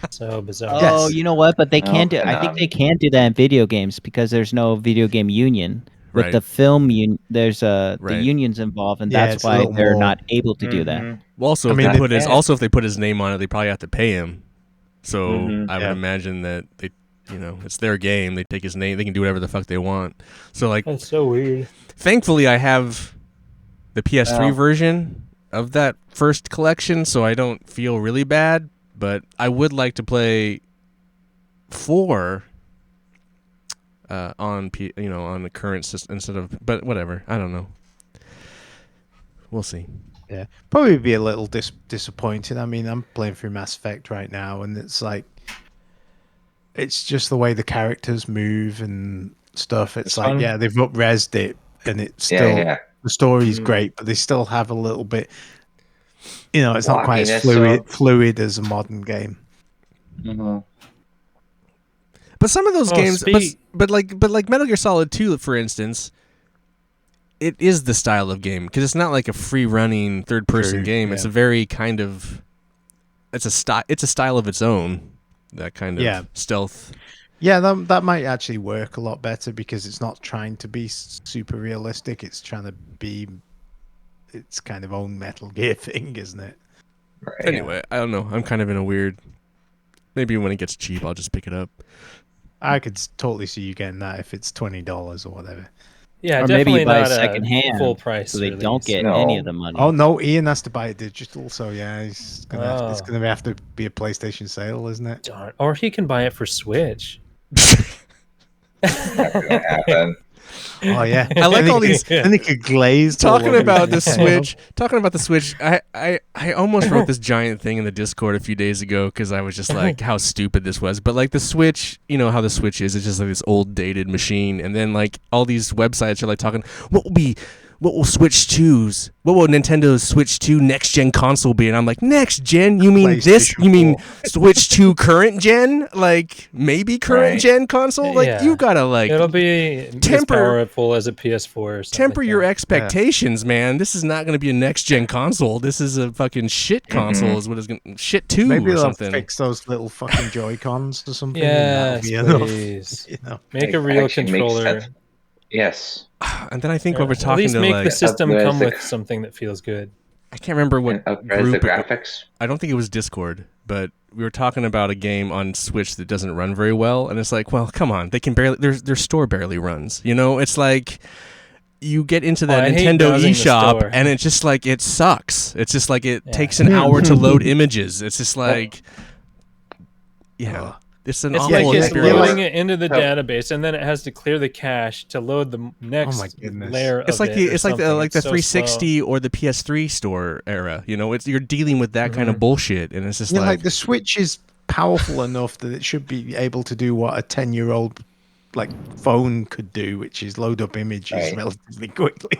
Speaker 4: So bizarre.
Speaker 1: Oh,
Speaker 3: Yes.
Speaker 1: you know what? But they
Speaker 5: No,
Speaker 1: can do. I think
Speaker 5: Konami.
Speaker 1: they can do that in video games because there's no video game union. With
Speaker 2: Right.
Speaker 1: the film, there's the
Speaker 2: Right.
Speaker 1: unions involved, and
Speaker 3: Yeah,
Speaker 1: that's
Speaker 3: it's a
Speaker 1: why
Speaker 3: little
Speaker 1: they're
Speaker 3: more-
Speaker 1: not able to do that.
Speaker 5: Mhm.
Speaker 2: Well, also,
Speaker 3: I
Speaker 2: if
Speaker 3: mean,
Speaker 2: they
Speaker 3: they
Speaker 2: put his
Speaker 5: can.
Speaker 2: also if they put his name on it, they probably have to pay him. So
Speaker 5: Mhm.
Speaker 2: I would
Speaker 3: Yeah.
Speaker 2: imagine that they, it's their game. They take his name. They can do whatever the fuck they want. So like,
Speaker 4: That's so weird.
Speaker 2: thankfully, I have the PS3
Speaker 5: Wow.
Speaker 2: version of that first collection, so I don't feel really bad. But I would like to play 4 on on the current system instead of. But whatever, I don't know. We'll see.
Speaker 3: Yeah, probably be a little disappointing. I mean, I'm playing through Mass Effect right now, and it's like, it's just the way the characters move and stuff. It's like,
Speaker 5: fun.
Speaker 3: yeah, they've up-resed it, and it's still
Speaker 5: Yeah.
Speaker 3: the story's great, but they still have a little bit. It's not quite as
Speaker 5: Wonkiness,
Speaker 3: fluid as a modern game.
Speaker 5: Mhm.
Speaker 2: But some of those
Speaker 4: Oh,
Speaker 2: games,
Speaker 4: speak-
Speaker 2: but like Metal Gear Solid 2, for instance, it is the style of game because it's not like a free running third person
Speaker 3: True,
Speaker 2: game. It's
Speaker 3: yeah.
Speaker 2: a very kind of it's a style of its own. That kind of
Speaker 3: Yeah.
Speaker 2: stealth.
Speaker 3: Yeah, that might actually work a lot better because it's not trying to be super realistic. It's trying to be its kind of own Metal Gear thing, isn't it?
Speaker 5: Right.
Speaker 2: Anyway, I don't know. I'm kind of in a weird. Maybe when it gets cheap, I'll just pick it up.
Speaker 3: I could totally see you getting that if it's $20 or whatever.
Speaker 4: Yeah,
Speaker 1: Or maybe
Speaker 4: definitely
Speaker 1: you buy
Speaker 4: not
Speaker 1: second hand,
Speaker 4: full price.
Speaker 1: so they
Speaker 4: release.
Speaker 1: don't get
Speaker 5: No.
Speaker 1: any of the money.
Speaker 3: Oh no, Ian has to buy it digital, so yeah, it's
Speaker 4: Oh.
Speaker 3: gonna have to be a PlayStation sale, isn't it?
Speaker 4: Darn. Or he can buy it for Switch.
Speaker 5: Not gonna happen.
Speaker 3: Oh yeah,
Speaker 2: I like all these-
Speaker 3: And it could glaze.
Speaker 2: Talking about the
Speaker 3: Yeah.
Speaker 2: Switch, I almost wrote this giant thing in the Discord a few days ago because I was just like how stupid this was. But like the Switch, you know how the Switch is. It's just like this old dated machine, and then like all these websites are like talking, what will Switch 2's, what will Nintendo's Switch 2 next gen console be? And I'm like, next gen? You mean this?
Speaker 3: PlayStation
Speaker 2: You mean
Speaker 3: 4.
Speaker 2: Switch 2 current gen? Like maybe current
Speaker 5: Right.
Speaker 2: gen console? Like
Speaker 4: Yeah.
Speaker 2: you gotta like
Speaker 4: It'll be as powerful as a PS4 or something.
Speaker 2: temper
Speaker 4: like
Speaker 2: your
Speaker 4: that.
Speaker 2: expectations, man. This is not going to be a next gen console. This is a fucking shit console. Is what is going shit 2
Speaker 3: Maybe
Speaker 2: or
Speaker 3: they'll
Speaker 2: something.
Speaker 3: fix those little fucking Joy Cons or something. and
Speaker 4: Yes,
Speaker 3: that'll be enough,
Speaker 4: please.
Speaker 3: you know.
Speaker 4: Make
Speaker 5: It
Speaker 4: a real
Speaker 5: actually makes
Speaker 4: controller.
Speaker 5: sense. Yes.
Speaker 2: And then I think
Speaker 4: Or
Speaker 2: when we're
Speaker 4: at
Speaker 2: talking
Speaker 4: least
Speaker 2: to
Speaker 4: make
Speaker 2: like
Speaker 4: the system
Speaker 5: Upres
Speaker 4: come
Speaker 5: the-
Speaker 4: with something that feels good.
Speaker 2: I can't remember what
Speaker 5: And upres
Speaker 2: group.
Speaker 5: the graphics.
Speaker 2: I don't think it was Discord, but we were talking about a game on Switch that doesn't run very well, and it's like, well, come on, they can barely. Their store barely runs. You know, it's like you get into that
Speaker 4: I hate
Speaker 2: Nintendo
Speaker 4: browsing the
Speaker 2: eShop,
Speaker 4: store.
Speaker 2: and it's just like it sucks. It's just like it
Speaker 4: Yeah.
Speaker 2: takes an hour to load images. It's just like, yeah, it's an
Speaker 4: It's
Speaker 2: awful
Speaker 4: like it's
Speaker 2: experience.
Speaker 4: loading it into the
Speaker 5: Oh.
Speaker 4: database, and then it has to clear the cache to load the next
Speaker 3: goodness.
Speaker 4: layer.
Speaker 2: It's
Speaker 4: of
Speaker 2: like
Speaker 4: it
Speaker 2: the
Speaker 4: or
Speaker 2: it's like the
Speaker 4: something.
Speaker 2: like the
Speaker 4: It's so
Speaker 2: 360 or the PS3 store era. You know, it's you're dealing with that kind of bullshit, and it's just
Speaker 3: Yeah,
Speaker 2: like,
Speaker 3: like the Switch is powerful enough that it should be able to do what a 10-year-old like phone could do, which is load up images
Speaker 5: Right.
Speaker 3: relatively quickly.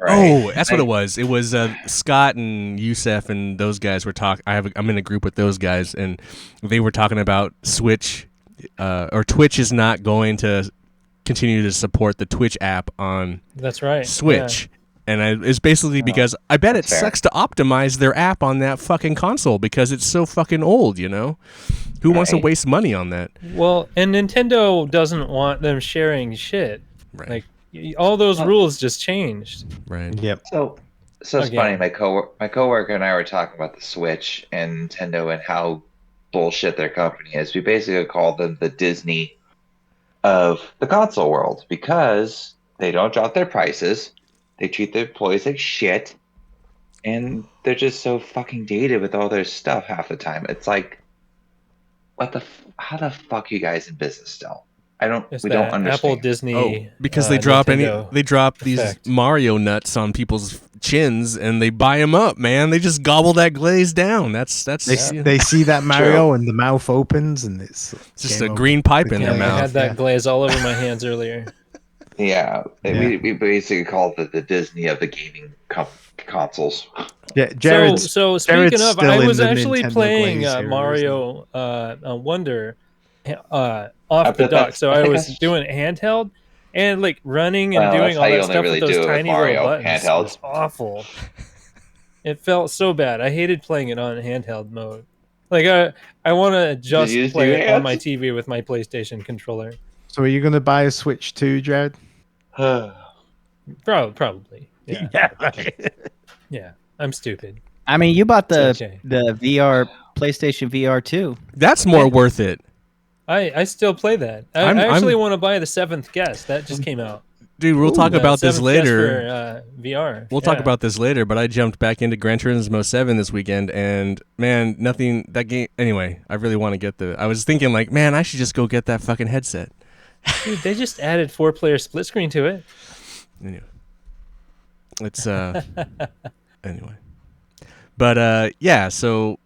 Speaker 5: Right.
Speaker 2: oh, that's what
Speaker 5: I-
Speaker 2: it was. It was Scott and Youssef and those guys were talking. I'm in a group with those guys, and they were talking about Switch, or Twitch is not going to continue to support the Twitch app on
Speaker 4: That's right.
Speaker 2: Switch. And it's basically because I bet it
Speaker 5: that's fair.
Speaker 2: sucks to optimize their app on that fucking console because it's so fucking old, you know? Who wants to
Speaker 5: Right.
Speaker 2: waste money on that?
Speaker 4: Yeah. Well, and Nintendo doesn't want them sharing shit.
Speaker 2: Right.
Speaker 4: Like all those rules just changed.
Speaker 2: Right.
Speaker 3: Yep.
Speaker 5: So it's
Speaker 4: Again.
Speaker 5: funny. My coworker and I were talking about the Switch and Nintendo and how bullshit their company is. We basically call them the Disney of the console world because they don't drop their prices. They treat their employees like shit, and they're just so fucking dated with all their stuff half the time. It's like, how the fuck you guys in business still?
Speaker 4: It's
Speaker 5: We
Speaker 4: that
Speaker 5: don't understand.
Speaker 4: Apple Disney.
Speaker 2: Oh, because they drop
Speaker 4: Nintendo
Speaker 2: they drop these
Speaker 4: effect.
Speaker 2: Mario nuts on people's chins and they buy them up, man. They just gobble that glaze down. That's
Speaker 3: They see that Mario and the mouth opens and it's
Speaker 2: just
Speaker 3: game
Speaker 2: a
Speaker 3: over.
Speaker 2: green pipe in
Speaker 3: Yeah,
Speaker 2: their
Speaker 4: I had
Speaker 2: mouth.
Speaker 4: that
Speaker 3: Yeah.
Speaker 4: glaze all over my hands earlier.
Speaker 5: Yeah,
Speaker 3: Yeah.
Speaker 5: we basically call it the Disney of the gaming consoles.
Speaker 3: Yeah, Jared's
Speaker 4: So
Speaker 3: Jared's
Speaker 4: speaking of,
Speaker 3: still
Speaker 4: I
Speaker 3: in
Speaker 4: was
Speaker 3: the
Speaker 4: actually
Speaker 3: Nintendo
Speaker 4: playing
Speaker 3: glaze era,
Speaker 4: Mario Wonder off
Speaker 5: bet
Speaker 4: the dock.
Speaker 5: that's-
Speaker 4: So
Speaker 5: I
Speaker 4: I
Speaker 5: think
Speaker 4: was
Speaker 5: that's-
Speaker 4: doing it handheld and like running and
Speaker 5: Well,
Speaker 4: doing
Speaker 5: that's
Speaker 4: all
Speaker 5: how you
Speaker 4: that
Speaker 5: only
Speaker 4: stuff
Speaker 5: really
Speaker 4: with
Speaker 5: do
Speaker 4: those
Speaker 5: it with
Speaker 4: tiny
Speaker 5: Mario
Speaker 4: little buttons.
Speaker 5: handheld.
Speaker 4: It was awful. It felt so bad. I hated playing it on handheld mode. Like I want to just
Speaker 5: use
Speaker 4: play
Speaker 5: two
Speaker 4: it on
Speaker 5: hands?
Speaker 4: my TV with my PlayStation controller.
Speaker 3: So are you going to buy a Switch 2, Jared?
Speaker 4: Probably. Yeah.
Speaker 3: Yeah.
Speaker 4: Yeah. I'm stupid.
Speaker 1: I mean, you bought the
Speaker 4: It's okay.
Speaker 1: the VR PlayStation VR too.
Speaker 2: That's more worth it.
Speaker 4: I still play that. I
Speaker 2: I'm-
Speaker 4: actually want to buy the Seventh Guest. That just came out.
Speaker 2: Dude, we'll talk about this
Speaker 4: Seventh Guest
Speaker 2: later.
Speaker 4: For, VR.
Speaker 2: We'll talk
Speaker 4: Yeah.
Speaker 2: about this later, but I jumped back into Gran Turismo 7 this weekend, and man, nothing, that game, anyway, I really want to get I was thinking like, man, I should just go get that fucking headset.
Speaker 4: Dude, they just added 4-player split screen to it.
Speaker 2: Anyway. It's, anyway. But, yeah, so,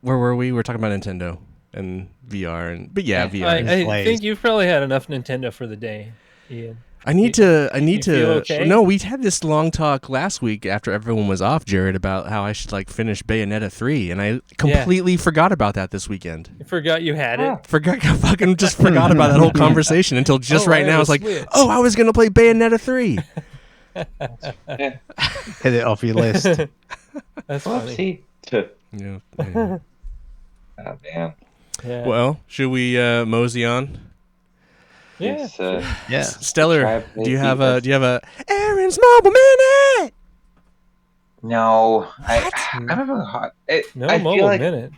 Speaker 2: where were we? We were talking about Nintendo and VR, but yeah, VR.
Speaker 4: I
Speaker 3: plays.
Speaker 4: think you've probably had enough Nintendo for the day, Ian.
Speaker 2: I need to.
Speaker 4: feel okay?
Speaker 2: No, we had this long talk last week after everyone was off, Jared, about how I should like finish Bayonetta 3, and I completely forgot about that this weekend.
Speaker 4: You forgot you had it.
Speaker 2: Fucking just forgot about that whole conversation until just
Speaker 4: Oh,
Speaker 2: right
Speaker 4: I
Speaker 2: now.
Speaker 4: have
Speaker 2: It's
Speaker 4: a
Speaker 2: like,
Speaker 4: Switch.
Speaker 2: oh, I was gonna play Bayonetta 3.
Speaker 3: Hit it off your list.
Speaker 4: That's funny.
Speaker 5: Whoopsie.
Speaker 2: Yeah. Anyway.
Speaker 5: Oh man.
Speaker 4: Yeah.
Speaker 2: Well, should we mosey on?
Speaker 4: yeah.
Speaker 5: It's,
Speaker 3: Yeah.
Speaker 2: Stellar,
Speaker 5: Try
Speaker 2: do you have
Speaker 5: play
Speaker 2: a Aaron's Mobile Minute?
Speaker 5: no, I don't know how.
Speaker 4: No
Speaker 5: I feel
Speaker 4: mobile
Speaker 5: like
Speaker 4: minute.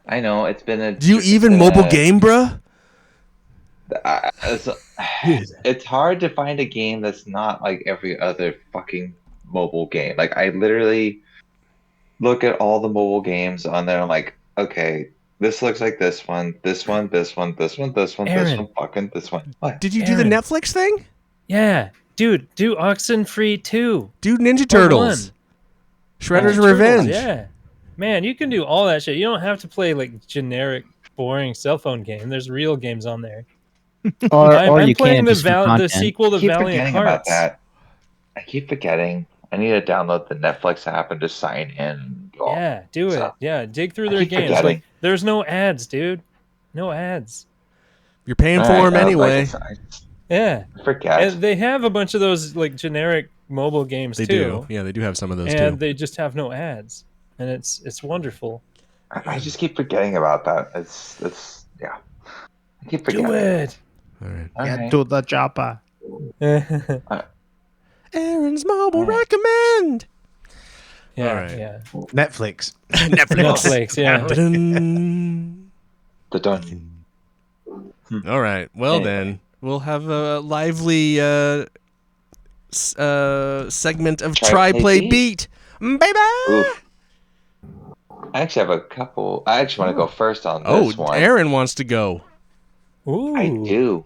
Speaker 5: I know it's been a.
Speaker 2: Do you
Speaker 5: it's
Speaker 2: even
Speaker 5: been
Speaker 2: mobile
Speaker 5: a-
Speaker 2: game, bruh?
Speaker 5: it's, it's hard to find a game that's not like every other fucking mobile game. Like I literally look at all the mobile games on there. I'm like, okay, this looks like this one, this one, this one, this one, this one, this
Speaker 4: Aaron.
Speaker 5: one, fucking this one. What?
Speaker 2: Did you do the
Speaker 4: Aaron.
Speaker 2: Netflix thing?
Speaker 4: Yeah, dude, do Oxenfree 2.
Speaker 2: Dude, Ninja
Speaker 4: Part
Speaker 2: Turtles.
Speaker 4: one.
Speaker 2: Shredder's
Speaker 4: Turtles,
Speaker 2: Revenge.
Speaker 4: Yeah. Man, you can do all that shit. You don't have to play like generic, boring cell phone game. There's real games on there.
Speaker 1: Or
Speaker 4: I'm
Speaker 1: you
Speaker 4: playing
Speaker 1: can
Speaker 4: the
Speaker 1: just for content.
Speaker 4: sequel to
Speaker 5: I keep
Speaker 4: Valiant
Speaker 5: forgetting about
Speaker 4: Hearts.
Speaker 5: that. I keep forgetting. I need to download the Netflix app and just sign in. And do all
Speaker 4: Yeah, do it.
Speaker 5: stuff.
Speaker 4: Yeah, dig through
Speaker 5: I
Speaker 4: their
Speaker 5: keep
Speaker 4: games.
Speaker 5: forgetting.
Speaker 4: Like, there's no ads, dude. No ads.
Speaker 2: You're paying
Speaker 5: All
Speaker 2: for
Speaker 5: right,
Speaker 2: them anyway.
Speaker 4: Yeah,
Speaker 5: I forget.
Speaker 4: and they have a bunch of those like generic mobile games
Speaker 2: They
Speaker 4: too.
Speaker 2: do. Yeah, they do have some of those
Speaker 4: And
Speaker 2: too.
Speaker 4: they just have no ads, and it's wonderful.
Speaker 5: I just keep forgetting about that. It's yeah. I keep forgetting.
Speaker 4: Do it.
Speaker 2: All right.
Speaker 5: All
Speaker 3: Get
Speaker 5: right.
Speaker 3: to the chopper.
Speaker 4: yeah,
Speaker 2: Aaron's mobile
Speaker 5: All right.
Speaker 2: recommend.
Speaker 4: yeah.
Speaker 2: All right.
Speaker 3: Netflix.
Speaker 4: Netflix, yeah.
Speaker 2: Dun-dun.
Speaker 5: The done.
Speaker 2: All right. Well,
Speaker 5: Anyway.
Speaker 2: then we'll have a lively segment of try, play, beat, baby.
Speaker 5: Oof. I actually have a couple. I actually want to go first on this one.
Speaker 2: Aaron wants to go.
Speaker 4: Ooh.
Speaker 5: I do.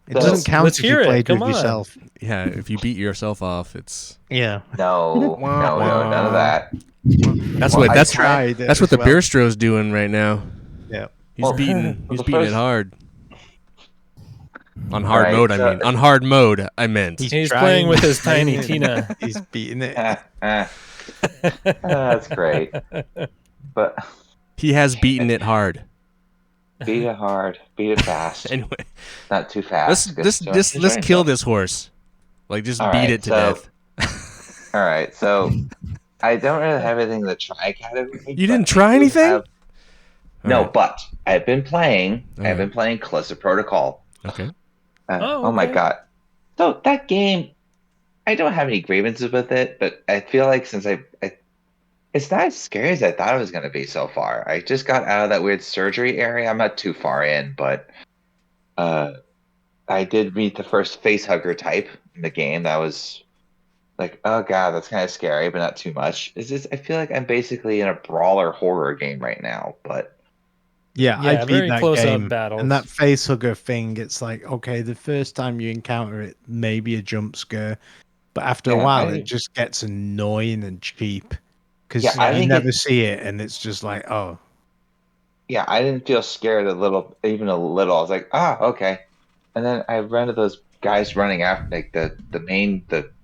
Speaker 3: It
Speaker 5: So-
Speaker 3: doesn't count
Speaker 4: Let's
Speaker 3: if you
Speaker 4: hear it.
Speaker 3: played
Speaker 4: Come
Speaker 3: with
Speaker 4: on.
Speaker 3: yourself.
Speaker 2: Yeah, if you beat yourself off, it's
Speaker 3: Yeah.
Speaker 5: No, none of that.
Speaker 2: that's
Speaker 5: Well,
Speaker 2: what
Speaker 5: I
Speaker 2: that's
Speaker 3: tried it
Speaker 2: that's what
Speaker 3: as
Speaker 2: the
Speaker 3: well.
Speaker 2: beer stro's doing right now.
Speaker 3: Yeah.
Speaker 2: He's
Speaker 5: Well,
Speaker 2: beating
Speaker 5: the
Speaker 2: it
Speaker 5: first-
Speaker 2: hard. On hard
Speaker 5: Right,
Speaker 2: mode,
Speaker 5: so-
Speaker 2: I mean. On hard mode, I meant.
Speaker 4: He's
Speaker 3: trying,
Speaker 4: playing with his
Speaker 3: playing
Speaker 4: tiny
Speaker 3: it.
Speaker 4: Tina.
Speaker 3: He's beating it.
Speaker 5: That's great. But
Speaker 2: He has beaten it hard.
Speaker 5: beat it hard, beat it fast,
Speaker 2: Anyway,
Speaker 5: not too
Speaker 2: let's
Speaker 5: fast.
Speaker 2: let's kill this horse. Like just
Speaker 5: All
Speaker 2: beat
Speaker 5: right,
Speaker 2: it to
Speaker 5: so-
Speaker 2: death.
Speaker 5: All right, so I don't really have anything in the try category.
Speaker 2: You
Speaker 5: but
Speaker 2: didn't
Speaker 5: I
Speaker 2: try
Speaker 5: do
Speaker 2: anything?
Speaker 5: have- No,
Speaker 2: Alright.
Speaker 5: but I've been playing.
Speaker 2: All
Speaker 5: I've been playing Callisto Protocol.
Speaker 2: Okay.
Speaker 4: Oh,
Speaker 5: my
Speaker 4: okay.
Speaker 5: god! So that game, I don't have any grievances with it, but I feel like since it's not as scary as I thought it was going to be so far. I just got out of that weird surgery area. I'm not too far in, but I did meet the first face hugger type in the game. That was like, oh god, that's kind of scary, but not too much. It's just I feel like I'm basically in a brawler horror game right now, but.
Speaker 3: Yeah,
Speaker 4: Yeah,
Speaker 3: I beat
Speaker 4: very
Speaker 3: that
Speaker 4: close-up
Speaker 3: game.
Speaker 4: battles.
Speaker 3: And that face hugger thing, it's like, okay, the first time you encounter it, maybe a jump scare. But after a
Speaker 5: Yeah,
Speaker 3: while,
Speaker 5: I-
Speaker 3: it just gets annoying and cheap. Because
Speaker 5: Yeah, I
Speaker 3: you
Speaker 5: think
Speaker 3: never
Speaker 5: it-
Speaker 3: see it, and it's just like, oh.
Speaker 5: Yeah, I didn't feel scared even a little. I was like, ah, okay. And then I ran into those guys running after, like the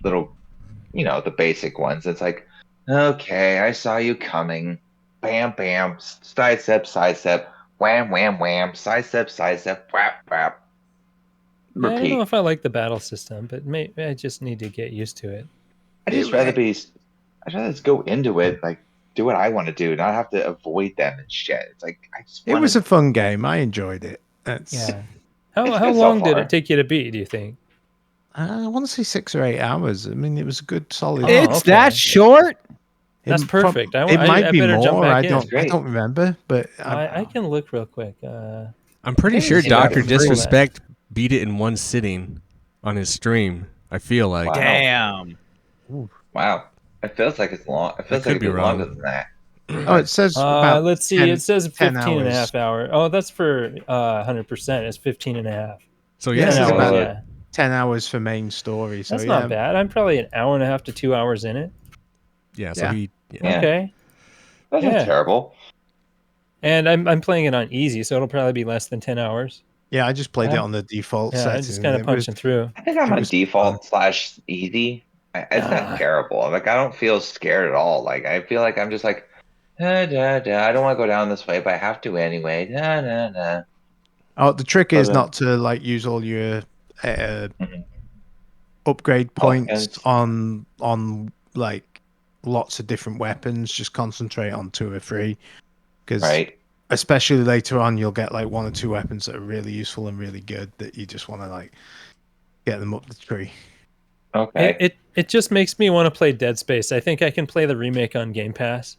Speaker 5: little, the basic ones. It's like, okay, I saw you coming. Bam, bam, sidestep, wham, wham, wham, sidestep, whap, whap.
Speaker 4: I don't
Speaker 5: Repeat.
Speaker 4: know if I like the battle system, but maybe I just need to get used to it.
Speaker 5: I'd rather just go into it, like do what I want to do, not have to avoid them and shit. It's like I just.
Speaker 3: It was a fun game. I enjoyed it. It's,
Speaker 4: Yeah.
Speaker 5: It's
Speaker 4: How
Speaker 5: good so
Speaker 4: long did
Speaker 5: far.
Speaker 4: it take you to beat, do you think?
Speaker 3: I want to say 6 or 8 hours. I mean, it was a good, solid.
Speaker 4: Oh,
Speaker 1: It's
Speaker 4: okay.
Speaker 1: that short?
Speaker 4: That's perfect.
Speaker 3: It might be
Speaker 4: better jump
Speaker 3: more.
Speaker 4: back
Speaker 3: I
Speaker 4: in.
Speaker 3: don't. I
Speaker 5: Great.
Speaker 3: don't remember, but
Speaker 4: I can look real quick.
Speaker 2: I'm pretty
Speaker 5: Yeah,
Speaker 2: sure
Speaker 5: you got
Speaker 2: Dr.
Speaker 5: it.
Speaker 2: Disrespect beat it in one sitting on his stream. I feel like.
Speaker 5: Wow.
Speaker 1: Damn.
Speaker 5: Wow. It feels like it's long. It feels
Speaker 2: could
Speaker 5: like
Speaker 2: be
Speaker 5: it's
Speaker 2: wrong.
Speaker 5: longer than that.
Speaker 3: Oh, it says about.
Speaker 4: let's see.
Speaker 3: 10
Speaker 4: it says
Speaker 3: 10
Speaker 4: 15 and a
Speaker 3: hours.
Speaker 4: half hour. Oh, that's for 100%. It's 15 and a half.
Speaker 2: So
Speaker 3: Yeah,
Speaker 2: yes,
Speaker 3: it's
Speaker 5: no,
Speaker 3: about
Speaker 4: yeah.
Speaker 3: 10 hours for main story. So
Speaker 4: That's
Speaker 3: yeah,
Speaker 4: not bad. I'm probably an hour and a half to 2 hours in it.
Speaker 2: yeah. So
Speaker 3: Yeah.
Speaker 2: he.
Speaker 5: Yeah.
Speaker 4: Okay.
Speaker 5: That's
Speaker 4: Yeah.
Speaker 5: not terrible.
Speaker 4: And I'm playing it on easy, so it'll probably be less than 10 hours.
Speaker 3: Yeah, I just played it
Speaker 5: Yeah.
Speaker 3: on the default
Speaker 4: Yeah, I'm
Speaker 3: settings.
Speaker 4: just kind of
Speaker 3: It was-
Speaker 4: punching through.
Speaker 5: I think I'm
Speaker 3: It
Speaker 5: on
Speaker 3: was
Speaker 5: default / easy. It's
Speaker 4: Ah.
Speaker 5: not terrible. Like I don't feel scared at all. Like I feel like I'm just like, I don't want to go down this way, but I have to anyway. Nah.
Speaker 3: Oh, the trick is
Speaker 5: But,
Speaker 3: not to like use all your
Speaker 5: Mhm.
Speaker 3: upgrade points
Speaker 5: Offense.
Speaker 3: on like lots of different weapons. Just concentrate on 2 or 3, because
Speaker 5: Right.
Speaker 3: especially later on, you'll get like 1 or 2 weapons that are really useful and really good that you just want to like get them up the tree.
Speaker 5: Okay.
Speaker 4: It just makes me want to play Dead Space. I think I can play the remake on Game Pass.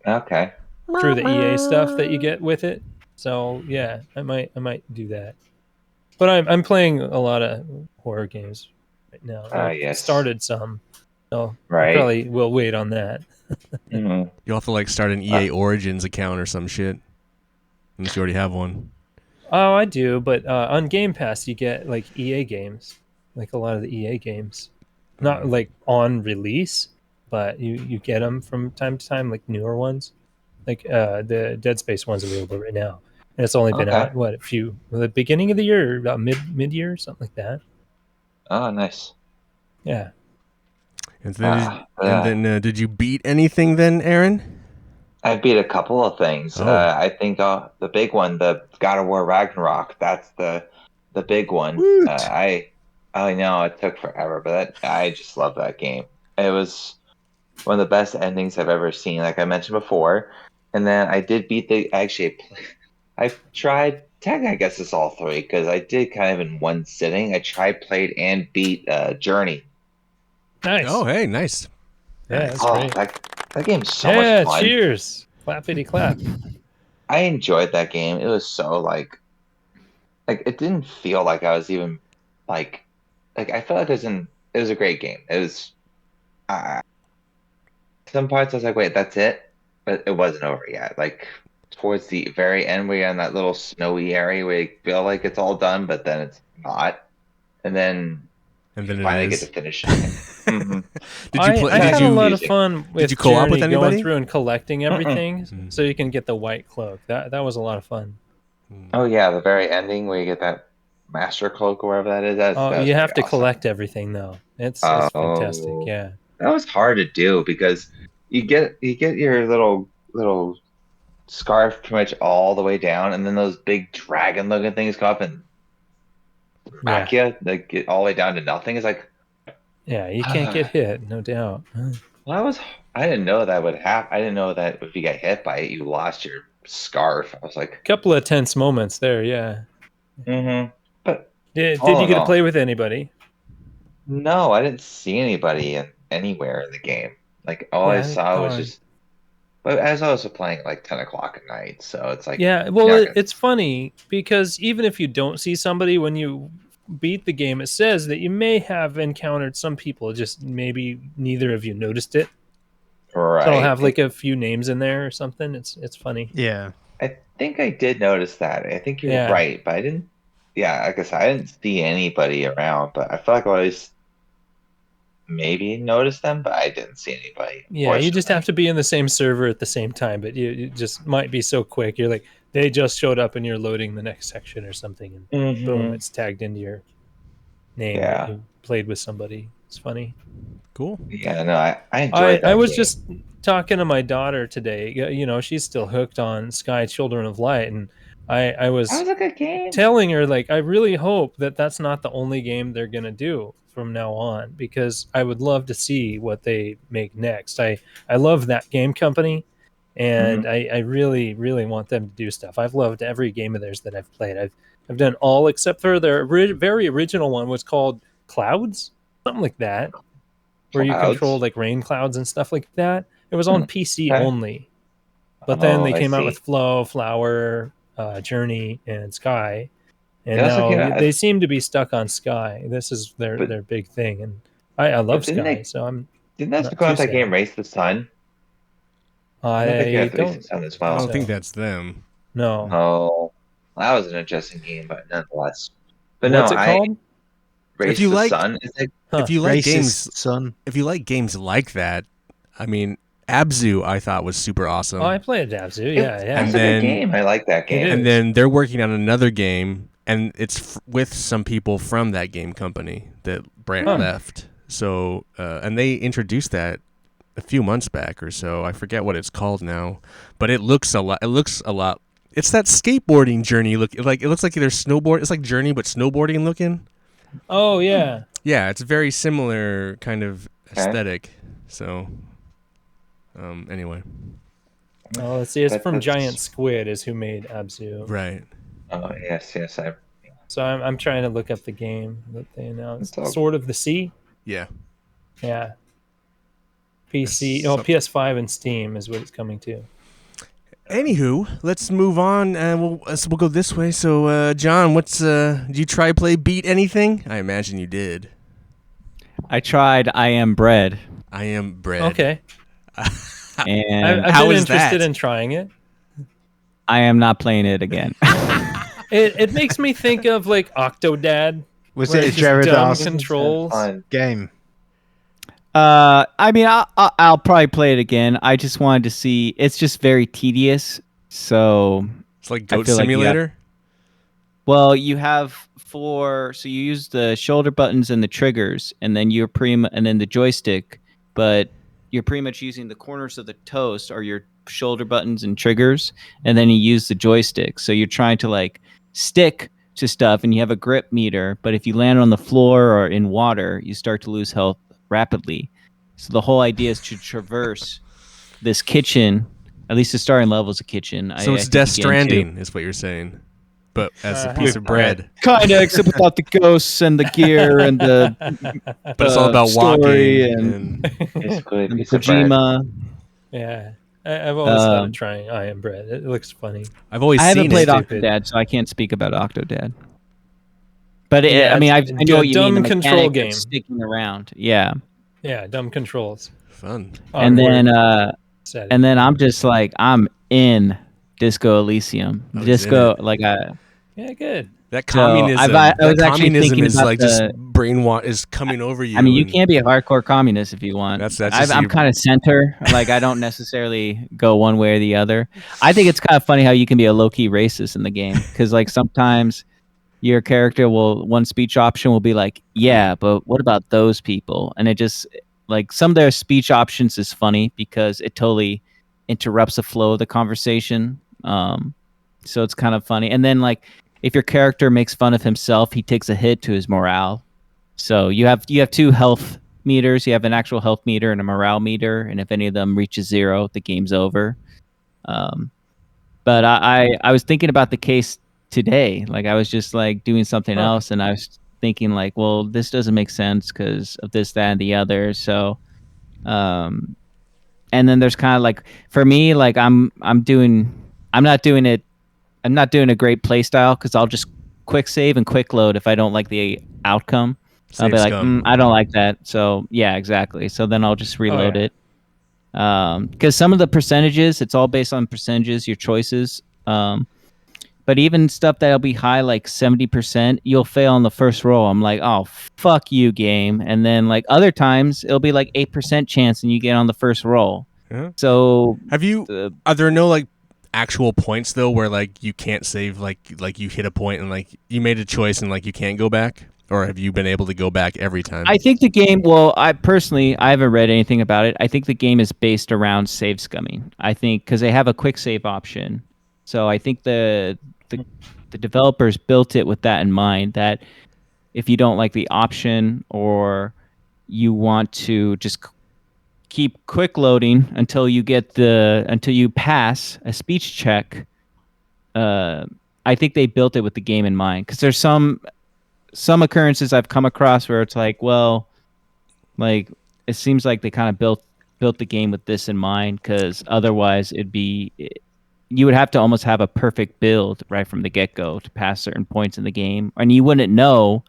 Speaker 5: Okay.
Speaker 4: through the EA stuff that you get with it. So yeah, I might do that. But I'm playing a lot of horror games right now. I
Speaker 5: Yes.
Speaker 4: started some, so I
Speaker 5: Right.
Speaker 4: probably will wait on that.
Speaker 5: Mhm.
Speaker 2: You'll have to like start an EA Origins account or some shit, unless you already have one.
Speaker 4: Oh, I do, but on Game Pass you get like EA games, like a lot of the EA games, not like on release, but you get them from time to time, like newer ones, like the Dead Space one's available right now, and it's only been
Speaker 5: Okay.
Speaker 4: out the beginning of the year, or about mid year, something like that.
Speaker 5: Oh, nice.
Speaker 4: Yeah.
Speaker 2: And then,
Speaker 5: Yeah.
Speaker 2: did you beat anything then, Aaron?
Speaker 5: I beat a couple of things.
Speaker 2: Oh.
Speaker 5: I think the big one, the God of War Ragnarok, that's the big one.
Speaker 2: Woot.
Speaker 5: I know it took forever, but I just love that game. It was one of the best endings I've ever seen, like I mentioned before. And then I did beat I tried. Technically, I guess it's all three because I did kind of in one sitting. I tried, played, and beat Journey.
Speaker 4: Nice.
Speaker 2: Oh, hey, nice.
Speaker 4: Yeah, that's
Speaker 5: Oh,
Speaker 4: great.
Speaker 5: that game's so
Speaker 4: Yeah,
Speaker 5: much fun.
Speaker 4: cheers. Clappity clap.
Speaker 5: I enjoyed that game. It was so like it didn't feel like I was even like I felt like it was a great game. It was some parts I was like, wait, that's it, but it wasn't over yet. Like towards the very end, where you're in that little snowy area where you feel like it's all done, but then it's not, and then
Speaker 2: And
Speaker 5: you
Speaker 2: then
Speaker 5: finally
Speaker 2: it
Speaker 5: get
Speaker 2: is.
Speaker 5: to finish it. Mm-hmm.
Speaker 2: Did you play?
Speaker 4: I
Speaker 2: Did
Speaker 4: had
Speaker 2: you?
Speaker 4: a lot of
Speaker 5: Music.
Speaker 4: fun with
Speaker 2: you co-op with
Speaker 4: Journey, going
Speaker 2: anybody?
Speaker 4: through and collecting everything,
Speaker 2: Mm.
Speaker 4: so you can get the white cloak. That was a lot of fun.
Speaker 5: Oh yeah, the very ending where you get that master cloak or whatever that is.
Speaker 4: Oh,
Speaker 5: That's
Speaker 4: you have
Speaker 5: pretty
Speaker 4: to
Speaker 5: awesome.
Speaker 4: collect everything though. It's fantastic.
Speaker 5: Oh,
Speaker 4: Yeah.
Speaker 5: that was hard to do because you get your little scarf pretty much all the way down, and then those big dragon looking things come up and smack you, like get all the way down to nothing. It's like,
Speaker 4: Yeah, you can't get hit, no doubt.
Speaker 5: well, I didn't know that would happen. I didn't know that if you got hit by it, you lost your scarf. I was like,
Speaker 4: Couple of tense moments there, yeah.
Speaker 5: But
Speaker 4: Did
Speaker 5: all
Speaker 4: you
Speaker 5: in
Speaker 4: get to play
Speaker 5: all,
Speaker 4: with anybody?
Speaker 5: no, I didn't see anybody anywhere in the game. Like all I
Speaker 4: Yeah.
Speaker 5: saw was just, but as I was playing at like 10 o'clock at night, so it's like,
Speaker 4: Yeah, well,
Speaker 5: you're not gonna,
Speaker 4: it's funny because even if you don't see somebody when you beat the game, it says that you may have encountered some people, just maybe neither of you noticed it.
Speaker 5: right.
Speaker 4: So I'll have like a few names in there or something. It's funny.
Speaker 3: Yeah.
Speaker 5: I think I did notice that. I think you're
Speaker 4: Yeah.
Speaker 5: right, but I didn't. Yeah, like I said, I didn't see anybody around, but I feel like I always maybe noticed them, but I didn't see anybody.
Speaker 4: Yeah, you just
Speaker 5: Fortunately.
Speaker 4: have to be in the same server at the same time, but you just might be so quick. You're like, they just showed up and you're loading the next section or something, and boom,
Speaker 5: Mhm.
Speaker 4: it's tagged into your name that
Speaker 5: Yeah.
Speaker 4: you played with somebody. It's funny.
Speaker 2: Cool.
Speaker 5: Yeah, no, I enjoyed that.
Speaker 4: I was
Speaker 5: game.
Speaker 4: just talking to my daughter today. You know, she's still hooked on Sky Children of Light, and I
Speaker 5: That
Speaker 4: was
Speaker 5: was a good game.
Speaker 4: telling her, like, I really hope that that's not the only game they're gonna do from now on, because I would love to see what they make next. I love that game company, and I really want them to do stuff. I've loved every game of theirs that I've played. I've done all except for their very original one was called Clouds, something like that, where you control
Speaker 5: Clouds.
Speaker 4: like rain clouds and stuff like that. It was on PC
Speaker 5: Okay.
Speaker 4: only, but then
Speaker 5: Oh,
Speaker 4: they
Speaker 5: I
Speaker 4: came out
Speaker 5: see.
Speaker 4: with Flow, Flower, Journey, and Sky,
Speaker 5: They
Speaker 4: and
Speaker 5: also came
Speaker 4: now
Speaker 5: out,
Speaker 4: they seem to be stuck on Sky. This is
Speaker 5: but
Speaker 4: their big thing, and I love Sky, so I'm
Speaker 5: didn't they
Speaker 4: not
Speaker 5: go
Speaker 4: too
Speaker 5: out that
Speaker 4: sad.
Speaker 5: game Race the Sun? I think you
Speaker 4: I
Speaker 5: have to Race the
Speaker 4: don't.
Speaker 5: Sun as
Speaker 2: I
Speaker 5: well.
Speaker 2: don't think
Speaker 4: So.
Speaker 2: that's them.
Speaker 4: No.
Speaker 5: Oh, that was an interesting game, but nonetheless. But
Speaker 4: What's
Speaker 5: no,
Speaker 4: it called?
Speaker 5: Race
Speaker 2: you
Speaker 5: the
Speaker 2: like-
Speaker 5: Sun. It's like
Speaker 4: Huh.
Speaker 2: If you like
Speaker 3: Racist
Speaker 2: games,
Speaker 3: son.
Speaker 2: if you like games like that, I mean, Abzu I thought was super awesome.
Speaker 4: Oh, I played Abzu. Yeah,
Speaker 5: that's
Speaker 4: yeah.
Speaker 2: And
Speaker 5: a
Speaker 2: then-
Speaker 5: good game. I like that
Speaker 4: It
Speaker 5: game.
Speaker 4: is.
Speaker 2: and then they're working on another game, and it's with some people from that game company that Brant
Speaker 4: Huh.
Speaker 2: left. So, and they introduced that a few months back or so. I forget what it's called now, but it looks a lot. It looks a lot. It's that skateboarding Journey look. Like it looks like there's snowboard. It's like Journey but snowboarding looking.
Speaker 4: Oh yeah.
Speaker 2: Yeah, it's very similar kind of
Speaker 5: Okay.
Speaker 2: aesthetic. So, anyway,
Speaker 4: Oh, let's see. It's from
Speaker 5: That's-
Speaker 4: Giant Squid, is who made Abzu.
Speaker 2: right.
Speaker 5: Oh yes.
Speaker 4: So I'm trying to look up the game that they announced.
Speaker 5: It's all-
Speaker 4: Sword of the Sea.
Speaker 2: Yeah.
Speaker 4: Yeah. PC.
Speaker 2: There's
Speaker 4: PS5 and Steam is what it's coming to.
Speaker 2: Anywho, let's move on, and we'll go this way. So, John, did you try play beat anything? I imagine you did.
Speaker 1: I tried I Am Bread.
Speaker 2: I Am Bread.
Speaker 4: Okay.
Speaker 1: And
Speaker 4: I've
Speaker 2: how
Speaker 4: been
Speaker 2: is
Speaker 4: interested
Speaker 2: that?
Speaker 4: in trying it.
Speaker 1: I am not playing it again.
Speaker 4: It makes me think of like Octodad.
Speaker 3: Was
Speaker 4: where
Speaker 3: it a
Speaker 4: it's just
Speaker 3: Jared
Speaker 4: dumb
Speaker 3: Dawson
Speaker 4: controls?
Speaker 5: Fun.
Speaker 3: game?
Speaker 1: I mean, I'll probably play it again. I just wanted to see. It's just very tedious. So
Speaker 2: It's like
Speaker 1: I
Speaker 2: Goat
Speaker 1: feel like you
Speaker 2: Simulator.
Speaker 1: well, you have so you use the shoulder buttons and the triggers, and then and then the joystick. But you're pretty much using the corners of the toast are your shoulder buttons and triggers, and then you use the joystick. So you're trying to like stick to stuff, and you have a grip meter. But if you land on the floor or in water, you start to lose health rapidly. So the whole idea is to traverse this kitchen. At least the starting level is a kitchen.
Speaker 2: So it's Death Stranding, is what you're saying, but as a piece of bread.
Speaker 1: Kind of, except without the ghosts and the gear and the
Speaker 2: But it's all about
Speaker 1: story
Speaker 2: walking
Speaker 1: and
Speaker 5: Basically, a
Speaker 1: and
Speaker 5: piece of bread.
Speaker 1: Kojima.
Speaker 4: Yeah. I've always thought of trying I Am Bread. It looks funny.
Speaker 2: I've always
Speaker 1: I haven't
Speaker 2: seen
Speaker 1: played
Speaker 2: it.
Speaker 4: Stupid.
Speaker 1: Octodad, so I can't speak about Octodad. But
Speaker 4: Yeah,
Speaker 1: I mean, I
Speaker 4: it's
Speaker 1: know what you mean.
Speaker 4: dumb
Speaker 1: The
Speaker 4: control
Speaker 1: mechanic of
Speaker 4: game.
Speaker 1: sticking around. Yeah,
Speaker 4: Yeah, dumb controls.
Speaker 2: Fun.
Speaker 1: and then
Speaker 4: Setting.
Speaker 1: and then I'm just like I'm in Disco Elysium.
Speaker 2: I was
Speaker 1: Disco
Speaker 2: in
Speaker 1: like I.
Speaker 4: Yeah, good.
Speaker 2: That
Speaker 1: So,
Speaker 2: communism.
Speaker 1: I was actually
Speaker 2: communism
Speaker 1: thinking
Speaker 2: is
Speaker 1: about
Speaker 2: like just brainwash is coming over you.
Speaker 1: I mean, you
Speaker 2: and
Speaker 1: can't be a hardcore communist if you want.
Speaker 2: That's just
Speaker 1: I'm
Speaker 2: you.
Speaker 1: kind of center. Like, I don't necessarily go one way or the other. I think it's kind of funny how you can be a low key racist in the game because, like, sometimes your character one speech option will be like, "Yeah, but what about those people?" And it just like some of their speech options is funny because it totally interrupts the flow of the conversation. So it's kind of funny. And then like if your character makes fun of himself, he takes a hit to his morale. So you have two health meters. You have an actual health meter and a morale meter, and if any of them reaches 0, the game's over. But I was thinking about the case today. Like I was just like doing something else, and I was thinking like, well, this doesn't make sense because of this, that, and the other. So, and then there's kind of like for me, like I'm not doing a great play style because I'll just quick save and quick load if I don't like the outcome. I'll
Speaker 2: Save
Speaker 1: be like,
Speaker 2: scum.
Speaker 1: I don't like that. So yeah, exactly. So then I'll just reload it. Because some of the percentages, it's all based on percentages, your choices. But even stuff that'll be high, like 70%, you'll fail on the first roll. I'm like, oh, fuck you, game. And then like other times, it'll be like 8% chance and you get on the first roll.
Speaker 2: Yeah.
Speaker 1: So
Speaker 2: Are there no like actual points though where like you can't save like you hit a point and like you made a choice and like you can't go back? Or have you been able to go back every time?
Speaker 1: I think the game, well, I haven't read anything about it. I think the game is based around save scumming. I think because they have a quick save option. So I think the developers built it with that in mind, that if you don't like the option or you want to just keep quick loading until you pass a speech check, I think they built it with the game in mind. Because there's some occurrences I've come across where it's like, well, like it seems like they kind of built the game with this in mind, because otherwise you would have to almost have a perfect build right from the get-go to pass certain points in the game, and you wouldn't know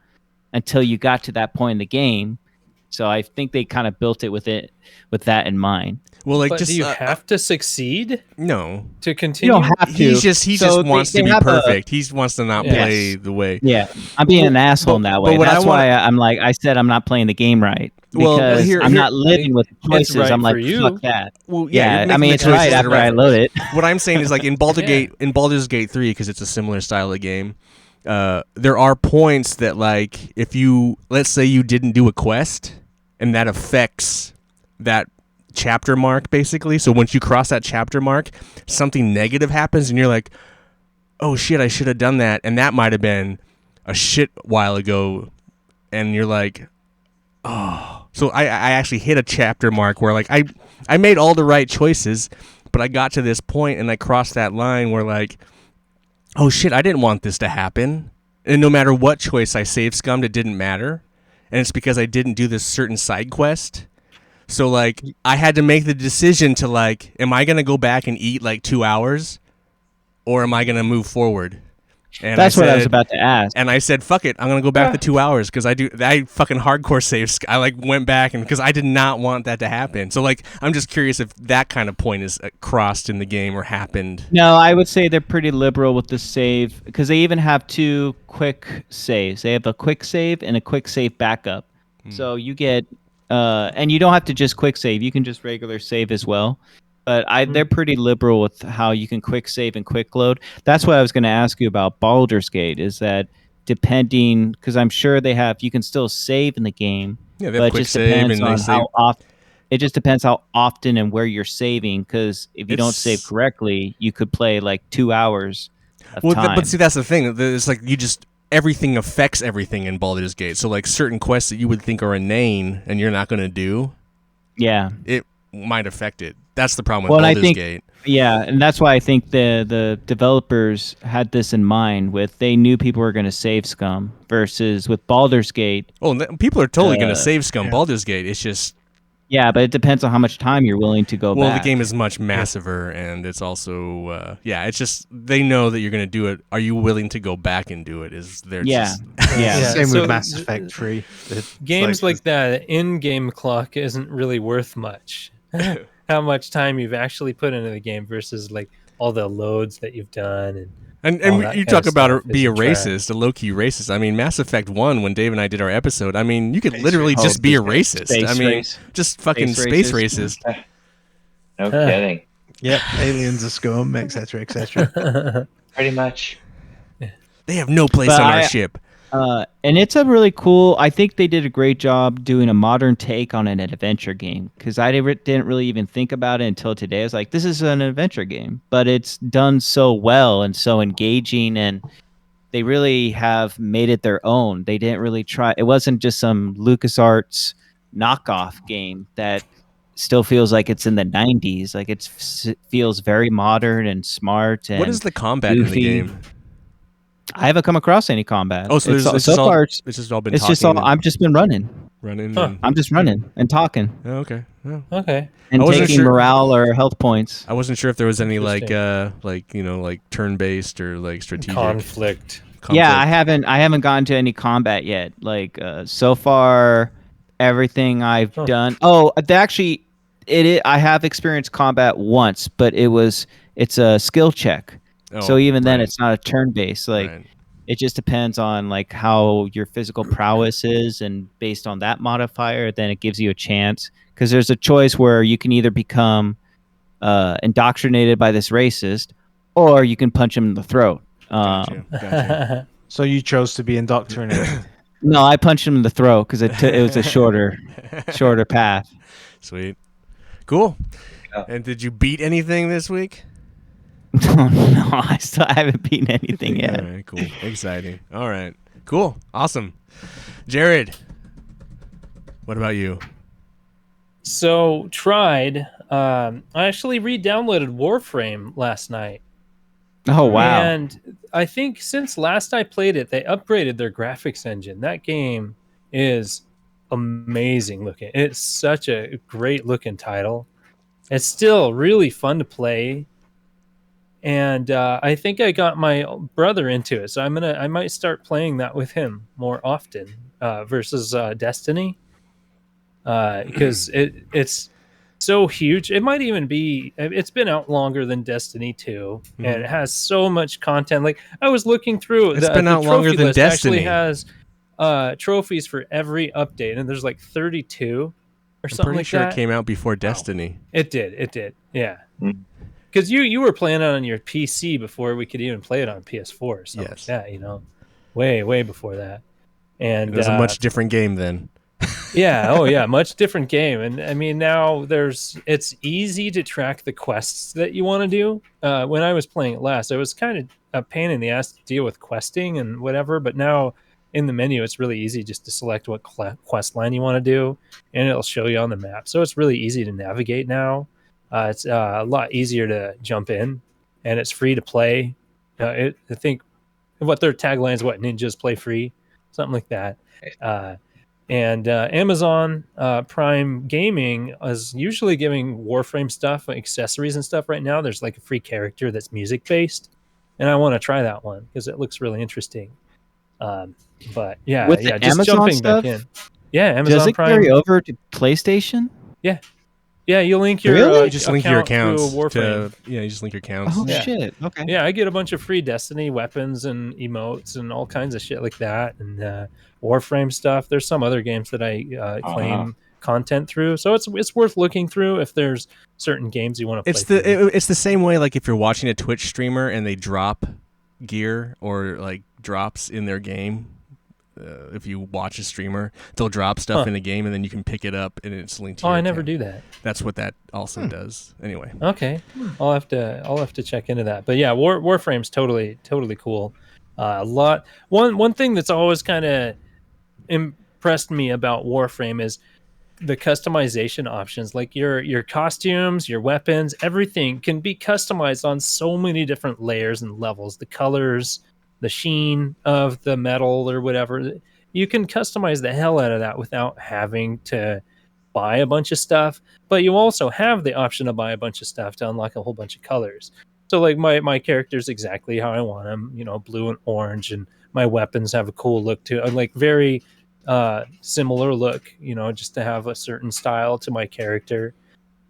Speaker 1: until you got to that point in the game. So I think they kind of built it with that in mind.
Speaker 2: Well, like,
Speaker 4: but
Speaker 2: just
Speaker 4: do you have to succeed
Speaker 2: no
Speaker 4: to continue?
Speaker 1: You don't have to.
Speaker 2: he just wants to be perfect. He wants to not
Speaker 4: Yes.
Speaker 2: play the way.
Speaker 1: Yeah, I'm being an asshole in that way.
Speaker 2: what
Speaker 1: That's
Speaker 2: I
Speaker 1: why I'm like, I said I'm not playing the game right,
Speaker 2: Well,
Speaker 1: because I'm not living with the choices.
Speaker 4: right
Speaker 1: I'm like,
Speaker 4: for you.
Speaker 1: fuck that.
Speaker 2: Well,
Speaker 1: Yeah,
Speaker 2: you're
Speaker 1: I
Speaker 2: making
Speaker 1: mean,
Speaker 2: the
Speaker 1: it's
Speaker 2: choices
Speaker 1: right
Speaker 2: that
Speaker 1: after
Speaker 2: are
Speaker 1: I load it.
Speaker 2: What I'm saying is, like, in Baldur's Gate 3, because it's a similar style of game, there are points that, like, if you, let's say you didn't do a quest, and that affects that chapter mark, basically. So once you cross that chapter mark, something negative happens, and you're like, oh shit, I should have done that, and that might have been a shit while ago, and you're like, oh. So I actually hit a chapter mark where, like, I made all the right choices, but I got to this point and I crossed that line where, like, oh shit, I didn't want this to happen. And no matter what choice I save scummed, it didn't matter. And it's because I didn't do this certain side quest. So like I had to make the decision to like, am I gonna go back and eat like 2 hours, or am I gonna move forward? And
Speaker 1: That's what I was about to ask.
Speaker 2: And I said, "Fuck it, I'm gonna go back to 2 hours because I fucking hardcore saves. I like went back and because I did not want that to happen. So like, I'm just curious if that kind of point is crossed in the game or happened.
Speaker 1: No, I would say they're pretty liberal with the save because they even have 2 quick saves. They have a quick save and a quick save backup. So you get, and you don't have to just quick save. You can just regular save as well. But they're pretty liberal with how you can quick save and quick load. That's what I was going to ask you about Baldur's Gate. Is that depending? Because I'm sure you can still save in the game.
Speaker 2: Yeah, they
Speaker 1: but
Speaker 2: have
Speaker 1: it
Speaker 2: quick
Speaker 1: just
Speaker 2: save
Speaker 1: depends
Speaker 2: and they
Speaker 1: on
Speaker 2: save.
Speaker 1: how often. It just depends how often and where you're saving. Because if you don't save correctly, you could play like 2 hours of time.
Speaker 2: But see, that's the thing. It's like everything affects everything in Baldur's Gate. So like certain quests that you would think are inane and you're not going to do,
Speaker 1: yeah,
Speaker 2: it might affect it. That's the problem with Baldur's Gate.
Speaker 1: Yeah, and that's why I think the developers had this in mind. They knew people were going to save Scum versus with Baldur's Gate.
Speaker 2: Oh, people are totally going to save Scum. Baldur's Gate. It's just.
Speaker 1: Yeah, but it depends on how much time you're willing to go back.
Speaker 2: Well, the game is much massiver, and it's also, it's just, they know that you're going to do it. Are you willing to go back and do it?
Speaker 1: Yeah.
Speaker 3: Same with Mass Effect 3.
Speaker 4: Games like that, in-game clock isn't really worth much. How much time you've actually put into the game versus like all the loads that you've done
Speaker 2: and you talk about be a racist, a low-key racist. I mean, Mass Effect 1, when Dave and I did our episode, I mean, you could literally just be a racist. I mean, just fucking space racist.
Speaker 5: No kidding.
Speaker 3: Yep, aliens are scum, etc., etc.
Speaker 5: Pretty much.
Speaker 2: They have no place on our ship.
Speaker 1: And it's a really cool. I think they did a great job doing a modern take on an adventure game because I didn't really even think about it until today. I was like, this is an adventure game, but it's done so well and so engaging, and they really have made it their own. They didn't really try. It wasn't just some LucasArts knockoff game that still feels like it's in the 90s. Like it feels very modern and smart. And
Speaker 2: what is the combat
Speaker 1: goofy.
Speaker 2: in the game?
Speaker 1: I haven't come across any combat.
Speaker 2: Oh, so it's just all been.
Speaker 1: It's just all. I've just been running. I'm just running and talking.
Speaker 2: Oh, okay. Oh.
Speaker 4: Okay.
Speaker 1: And taking morale or health points.
Speaker 2: I wasn't sure if there was any like turn-based or like strategic
Speaker 4: conflict.
Speaker 1: Yeah, I haven't gotten to any combat yet. Like so far, everything I've done. Oh, actually, I have experienced combat once, but it's a skill check. So even then, it's not a turn-based. Like it just depends on like how your physical prowess is, and based on that modifier, then it gives you a chance. Because there's a choice where you can either become indoctrinated by this racist, or you can punch him in the throat.
Speaker 2: Gotcha.
Speaker 3: So you chose to be indoctrinated.
Speaker 1: No, I punched him in the throat because it was a shorter path.
Speaker 2: Sweet, cool. Yeah. And did you beat anything this week?
Speaker 1: No, I haven't beaten anything yet.
Speaker 2: All right, cool. Exciting. All right. Cool. Awesome. Jared, what about you?
Speaker 4: So, I actually re-downloaded Warframe last night.
Speaker 1: Oh, wow.
Speaker 4: And I think since last I played it, they upgraded their graphics engine. That game is amazing looking. It's such a great looking title. It's still really fun to play. And I think I got my brother into it, so I might start playing that with him more often versus Destiny, because it's so huge. It might even be. It's been out longer than Destiny 2, and it has so much content. Like I was looking through,
Speaker 2: it's been out longer than Destiny.
Speaker 4: Actually has trophies for every update, and there's like 32 or something like that.
Speaker 2: I'm pretty sure it came out before Destiny.
Speaker 4: It did. Yeah. Because you were playing it on your PC before we could even play it on PS4. So
Speaker 2: yes.
Speaker 4: Yeah, way before that. And
Speaker 2: it was a much different game then.
Speaker 4: Yeah, much different game. And I mean, now it's easy to track the quests that you want to do. When I was playing it last, it was kind of a pain in the ass to deal with questing and whatever. But now in the menu, it's really easy just to select what quest line you want to do, and it'll show you on the map. So it's really easy to navigate now. It's a lot easier to jump in, and it's free to play. I think what their tagline is, ninjas play free, something like that. And Amazon Prime Gaming is usually giving Warframe stuff, accessories and stuff. Right now, there's like a free character that's music based, and I want to try that one because it looks really interesting. But yeah,
Speaker 1: With the
Speaker 4: just
Speaker 1: Amazon
Speaker 4: jumping
Speaker 1: stuff?
Speaker 4: back in. Yeah,
Speaker 1: Does
Speaker 4: Amazon
Speaker 1: it
Speaker 4: Prime.
Speaker 1: carry over to PlayStation?
Speaker 4: Yeah, you link your
Speaker 1: Really?
Speaker 2: You just link your accounts
Speaker 4: through Warframe.
Speaker 2: you just link your accounts.
Speaker 1: Oh
Speaker 4: Yeah.
Speaker 1: shit! Okay.
Speaker 4: Yeah, I get a bunch of free Destiny weapons and emotes and all kinds of shit like that, and Warframe stuff. There's some other games that I claim content through, so it's worth looking through if there's certain games you want to play.
Speaker 2: It's the same way like if you're watching a Twitch streamer and they drop gear or like drops in their game. If you watch a streamer, they'll drop stuff in the game and then you can pick it up and it's linked to your
Speaker 4: I never
Speaker 2: account.
Speaker 4: do that.
Speaker 2: That's what that also does. Anyway.
Speaker 4: Okay. I'll have to check into that. But yeah, Warframe's totally cool. One thing that's always kind of impressed me about Warframe is the customization options. Like your costumes, your weapons, everything can be customized on so many different layers and levels. The colors, the sheen of the metal or whatever, you can customize the hell out of that without having to buy a bunch of stuff. But you also have the option to buy a bunch of stuff to unlock a whole bunch of colors. So like my character's exactly how I want them, blue and orange, and my weapons have a cool look to it, like very similar look, just to have a certain style to my character.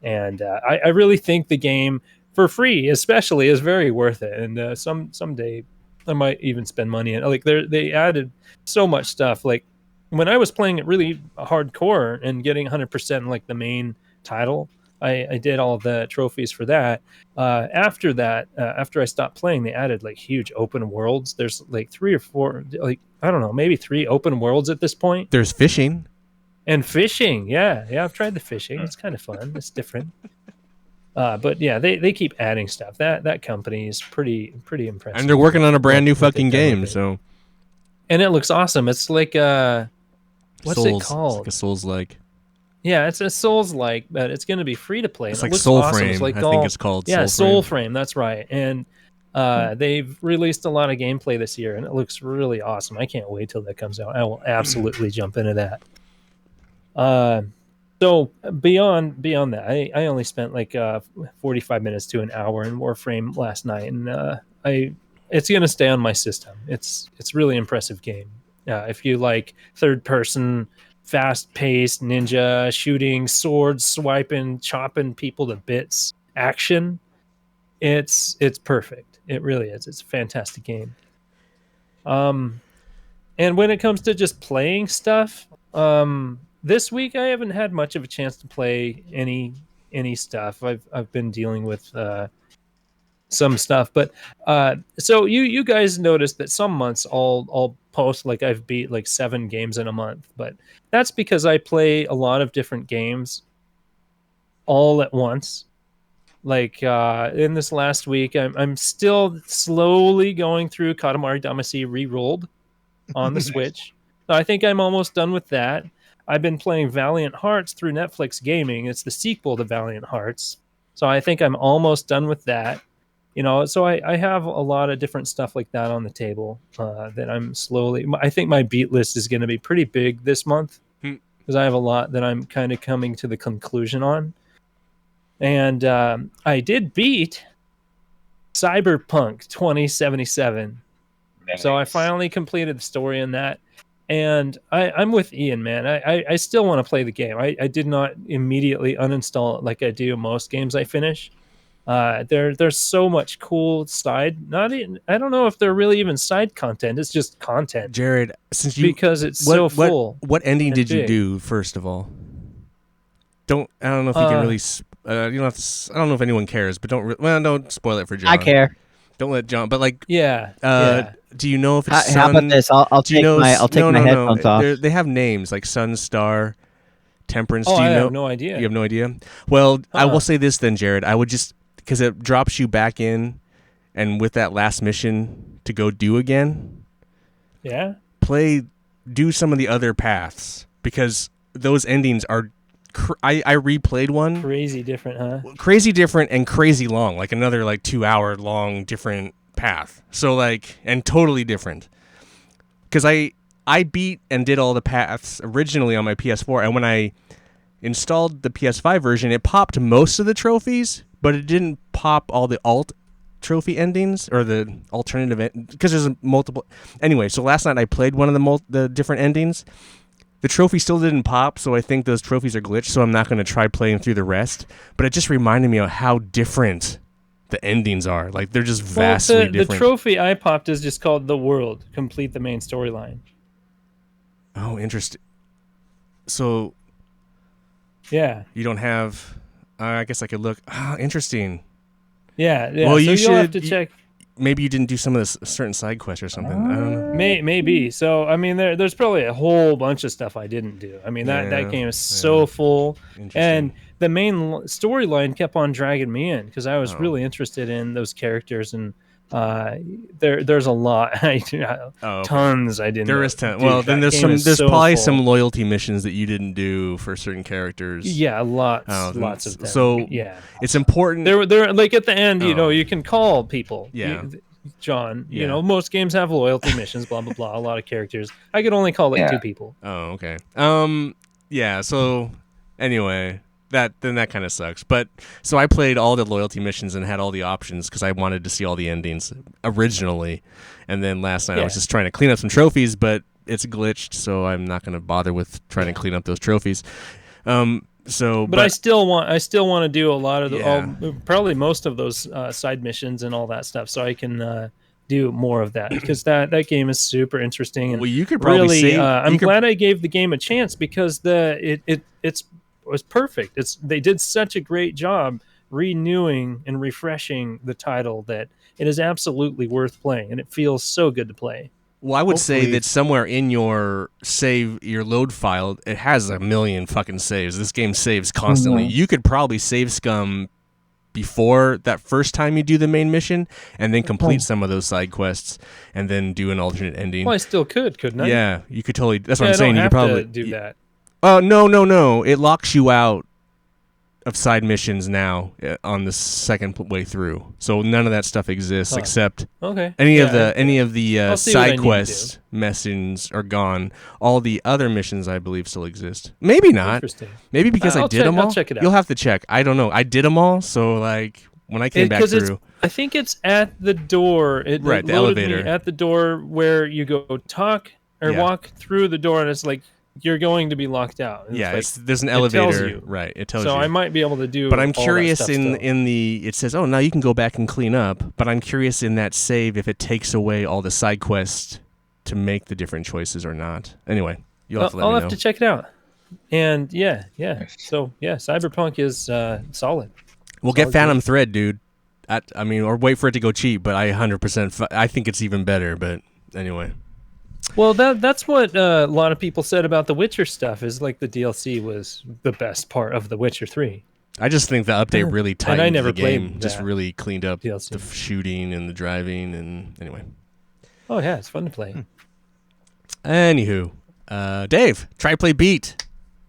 Speaker 4: And I really think the game for free especially is very worth it. And someday I might even spend money in it. Like they added so much stuff. Like when I was playing it really hardcore and getting 100% like the main title, I did all the trophies for that. After that, after I stopped playing, they added like huge open worlds. There's like 3 or 4, like I don't know, maybe 3 open worlds at this point.
Speaker 2: There's fishing.
Speaker 4: And fishing, yeah, I've tried the fishing. It's kind of fun. It's different. But yeah, they keep adding stuff. That company is pretty impressive.
Speaker 2: And they're working on a brand new fucking game, so.
Speaker 4: And it looks awesome. It's like what's
Speaker 2: Souls.
Speaker 4: it called?
Speaker 2: It's like a Souls-like.
Speaker 4: Yeah, it's a Souls-like, but it's going to be free to play.
Speaker 2: It's
Speaker 4: and
Speaker 2: like
Speaker 4: it looks
Speaker 2: Soul
Speaker 4: awesome.
Speaker 2: Frame.
Speaker 4: It's like
Speaker 2: I think it's called.
Speaker 4: Yeah,
Speaker 2: Soul
Speaker 4: Frame. That's right. And they've released a lot of gameplay this year, and it looks really awesome. I can't wait till that comes out. I will absolutely jump into that. So beyond that, I only spent like 45 minutes to an hour in Warframe last night, and it's gonna stay on my system. It's really impressive game. If you like third person, fast paced ninja shooting, swords swiping, chopping people to bits action, it's perfect. It really is. It's a fantastic game. And when it comes to just playing stuff, this week I haven't had much of a chance to play any stuff. I've been dealing with some stuff, but so you guys noticed that some months I'll post like I've beat like 7 games in a month, but that's because I play a lot of different games all at once. Like in this last week, I'm still slowly going through Katamari Damacy Rerolled on the Switch. So I think I'm almost done with that. I've been playing Valiant Hearts through Netflix Gaming. It's the sequel to Valiant Hearts. So I think I'm almost done with that. So I have a lot of different stuff like that on the table that I'm slowly... I think my beat list is going to be pretty big this month because I have a lot that I'm kind of coming to the conclusion on. And I did beat Cyberpunk 2077. Nice. So I finally completed the story in that. And I'm with Ian, man. I still want to play the game. I did not immediately uninstall it like I do most games I finish. There's so much cool side. I don't know if they're really even side content. It's just content.
Speaker 2: Jared,
Speaker 4: because it's so full.
Speaker 2: What ending did you do first of all? I don't know if you can really. You don't have to, I don't know if anyone cares, but don't spoil it for John.
Speaker 1: I care.
Speaker 2: Don't let John. But like,
Speaker 4: yeah.
Speaker 2: Do you know if it's
Speaker 1: how about this? I'll take my headphones off.
Speaker 2: They have names like Sun, Star, Temperance.
Speaker 4: Oh,
Speaker 2: do you
Speaker 4: I
Speaker 2: know?
Speaker 4: have no idea.
Speaker 2: You have no idea. Well, I will say this then, Jared. I would just because it drops you back in, and with that last mission to go do again.
Speaker 4: Yeah.
Speaker 2: Do some of the other paths because those endings are. I replayed one.
Speaker 4: Crazy different, huh?
Speaker 2: Crazy different and crazy long, like another 2-hour long different path. So and totally different. Because I beat and did all the paths originally on my PS4, and when I installed the PS5 version, it popped most of the trophies, but it didn't pop all the alt trophy endings or the alternative because there's multiple. Anyway, so last night I played one of the different endings. The trophy still didn't pop, so I think those trophies are glitched, so I'm not going to try playing through the rest. But it just reminded me of how different the endings are. Like, they're just vastly different.
Speaker 4: The trophy I popped is just called The World. Complete the main storyline.
Speaker 2: Oh, interesting. So,
Speaker 4: yeah.
Speaker 2: You don't have... I guess I could look... interesting.
Speaker 4: Yeah.
Speaker 2: Well,
Speaker 4: so you'll have to check...
Speaker 2: Maybe you didn't do some of the certain side quests or something. I don't know.
Speaker 4: Maybe. So, I mean, there's probably a whole bunch of stuff I didn't do. I mean, that game is so full. And the main storyline kept on dragging me in because I was really interested in those characters. And there's a lot. Tons I didn't
Speaker 2: There is tons. Well, then there's probably some loyalty missions that you didn't do for certain characters.
Speaker 4: Yeah, lots of them.
Speaker 2: So
Speaker 4: yeah,
Speaker 2: it's important.
Speaker 4: They're like at the end, you can call people.
Speaker 2: Yeah.
Speaker 4: John, most games have loyalty missions, blah, blah, blah, a lot of characters. I could only call like 2 people.
Speaker 2: Oh, okay. Yeah, so anyway, that kind of sucks. But so I played all the loyalty missions and had all the options because I wanted to see all the endings originally. And then last night I was just trying to clean up some trophies, but it's glitched, so I'm not going to bother with trying to clean up those trophies. But
Speaker 4: I still want to do a lot of probably most of those side missions and all that stuff, so I can do more of that because that game is super interesting. And
Speaker 2: well, you could probably
Speaker 4: really, I'm glad I gave the game a chance because it was perfect. They did such a great job renewing and refreshing the title that it is absolutely worth playing, and it feels so good to play.
Speaker 2: Well, I would say that somewhere in your load file, it has a million fucking saves. This game saves constantly. You could probably save Scum before that first time you do the main mission and then complete some of those side quests and then do an alternate ending.
Speaker 4: Well, I still couldn't I?
Speaker 2: Yeah, you could totally. That's what I'm saying.
Speaker 4: I
Speaker 2: You could probably
Speaker 4: do that.
Speaker 2: Oh, no. It locks you out of side missions now on the second way through. So none of that stuff exists except any of the side quest missions are gone. All the other missions I believe still exist. Maybe not. Maybe because I did them all.
Speaker 4: I'll check it out.
Speaker 2: You'll have to check. I don't know. I did them all, so like when I came back through,
Speaker 4: I think it's at the door.
Speaker 2: The elevator
Speaker 4: at the door where you go talk or walk through the door, and it's like you're going to be locked out.
Speaker 2: There's an elevator.
Speaker 4: Tells you.
Speaker 2: Right, it tells you.
Speaker 4: So I might be able to do.
Speaker 2: But I'm curious
Speaker 4: it
Speaker 2: says, oh, now you can go back and clean up. But I'm curious in that save if it takes away all the side quests to make the different choices or not. Anyway, you'll have to let me know.
Speaker 4: I'll have to check it out. And so Cyberpunk is solid.
Speaker 2: We'll get Phantom Thread, dude. Or wait for it to go cheap. But I 100%. I think it's even better. But anyway.
Speaker 4: Well, that's what a lot of people said about the Witcher stuff. Is like the DLC was the best part of the Witcher 3.
Speaker 2: I just think the update really tightened the game. Just
Speaker 4: that.
Speaker 2: Really cleaned up
Speaker 4: DLC.
Speaker 2: the shooting and the driving and anyway.
Speaker 4: Oh yeah, it's fun to play.
Speaker 2: Anywho, Dave, try play beat.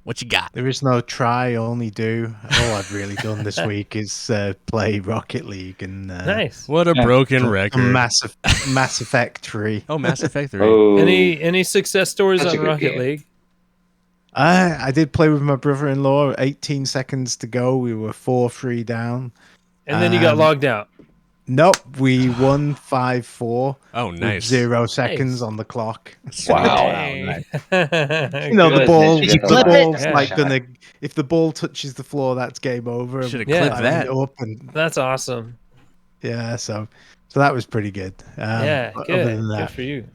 Speaker 2: What you got?
Speaker 3: There is no try, only do. All I've really done this week is play Rocket League and
Speaker 4: nice.
Speaker 2: What a broken record.
Speaker 3: Mass Effect 3.
Speaker 2: Oh, Mass Effect 3.
Speaker 5: Oh,
Speaker 4: Any success stories on Rocket
Speaker 5: game.
Speaker 4: League?
Speaker 3: I did play with my brother-in-law. 18 seconds to go. We were 4-3 down.
Speaker 4: And then you got logged out.
Speaker 3: Nope, we won 5-4.
Speaker 2: Oh, nice.
Speaker 3: With 0 seconds on the clock.
Speaker 5: Wow.
Speaker 4: Nice.
Speaker 3: The ball.
Speaker 5: Did you
Speaker 3: The
Speaker 5: clip
Speaker 3: ball's
Speaker 5: it?
Speaker 3: like
Speaker 5: Yeah.
Speaker 3: gonna. If the ball touches the floor, that's game over.
Speaker 2: Should have
Speaker 4: Yeah.
Speaker 2: clipped that.
Speaker 3: Up and
Speaker 4: That's awesome.
Speaker 3: yeah, so that was pretty good.
Speaker 4: Yeah,
Speaker 3: Other
Speaker 4: good.
Speaker 3: than
Speaker 4: Good
Speaker 3: that,
Speaker 4: for you.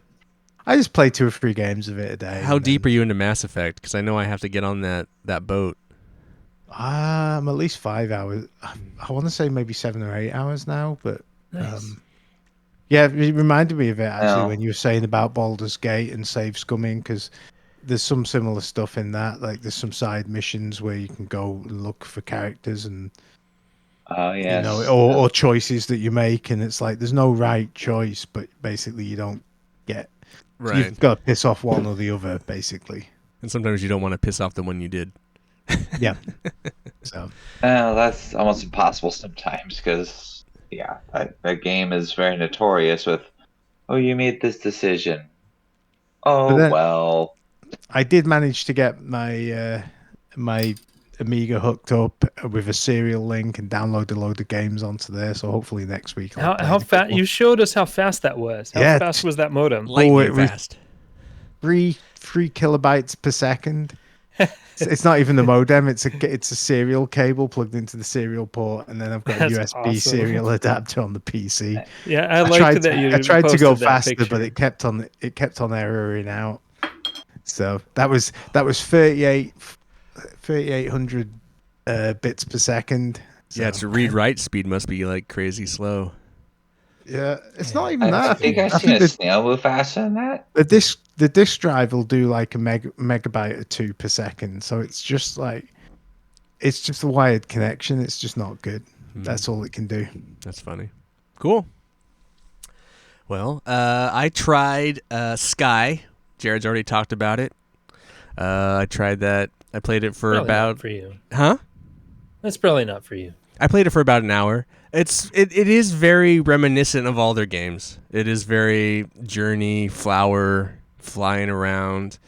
Speaker 3: I just play 2 or 3 games of it a day.
Speaker 2: How deep are you into Mass Effect? Because I know I have to get on that boat.
Speaker 3: I'm at least 5 hours. I want to say maybe 7 or 8 hours now, but
Speaker 4: Nice.
Speaker 3: yeah, it reminded me of it actually
Speaker 5: Oh.
Speaker 3: when you were saying about Baldur's Gate and save scumming because there's some similar stuff in that. Like there's some side missions where you can go and look for characters and
Speaker 5: yes.
Speaker 3: or choices that you make, and it's like there's no right choice, but basically you don't get.
Speaker 2: Right.
Speaker 3: You've got to piss off one or the other, basically.
Speaker 2: And sometimes you don't want to piss off the one you did.
Speaker 3: Yeah. So.
Speaker 5: That's almost impossible sometimes because, that game is very notorious with, oh, you made this decision. Oh
Speaker 3: then-
Speaker 5: well.
Speaker 3: I did manage to get my my Amiga hooked up with a serial link and download a load of games onto there. So hopefully next week. I'll play
Speaker 4: How
Speaker 3: a
Speaker 4: fast?
Speaker 3: couple.
Speaker 4: You showed us how fast that was. How
Speaker 3: Yeah,
Speaker 4: fast was that modem?
Speaker 2: Lightning
Speaker 3: it was-
Speaker 2: fast.
Speaker 3: 3 kilobytes per second. It's not even the modem. It's a serial cable plugged into the serial port, and then I've got a
Speaker 4: That's
Speaker 3: USB
Speaker 4: awesome.
Speaker 3: serial adapter on the PC.
Speaker 4: Yeah, I liked that you
Speaker 3: I tried to go
Speaker 4: posted that
Speaker 3: faster, but
Speaker 4: picture.
Speaker 3: it kept on erroring out. So that was 3800 bits per second. So,
Speaker 2: Yeah, its read write speed must be like crazy slow.
Speaker 3: yeah, it's not even
Speaker 5: I
Speaker 3: that.
Speaker 5: think I've seen a snail move faster than that.
Speaker 3: the disk drive will do like a megabyte or 2 per second. So it's just like it's just a wired connection. It's just not good. That's all it can do.
Speaker 2: That's funny. Cool. Well, I tried Sky. Jared's already talked about it. I tried that. I played it for
Speaker 4: Probably
Speaker 2: about
Speaker 4: not for you.
Speaker 2: Huh?
Speaker 4: That's probably not for you.
Speaker 2: I played it for about an hour. It is very reminiscent of all their games. It is very Journey, Flower, flying around.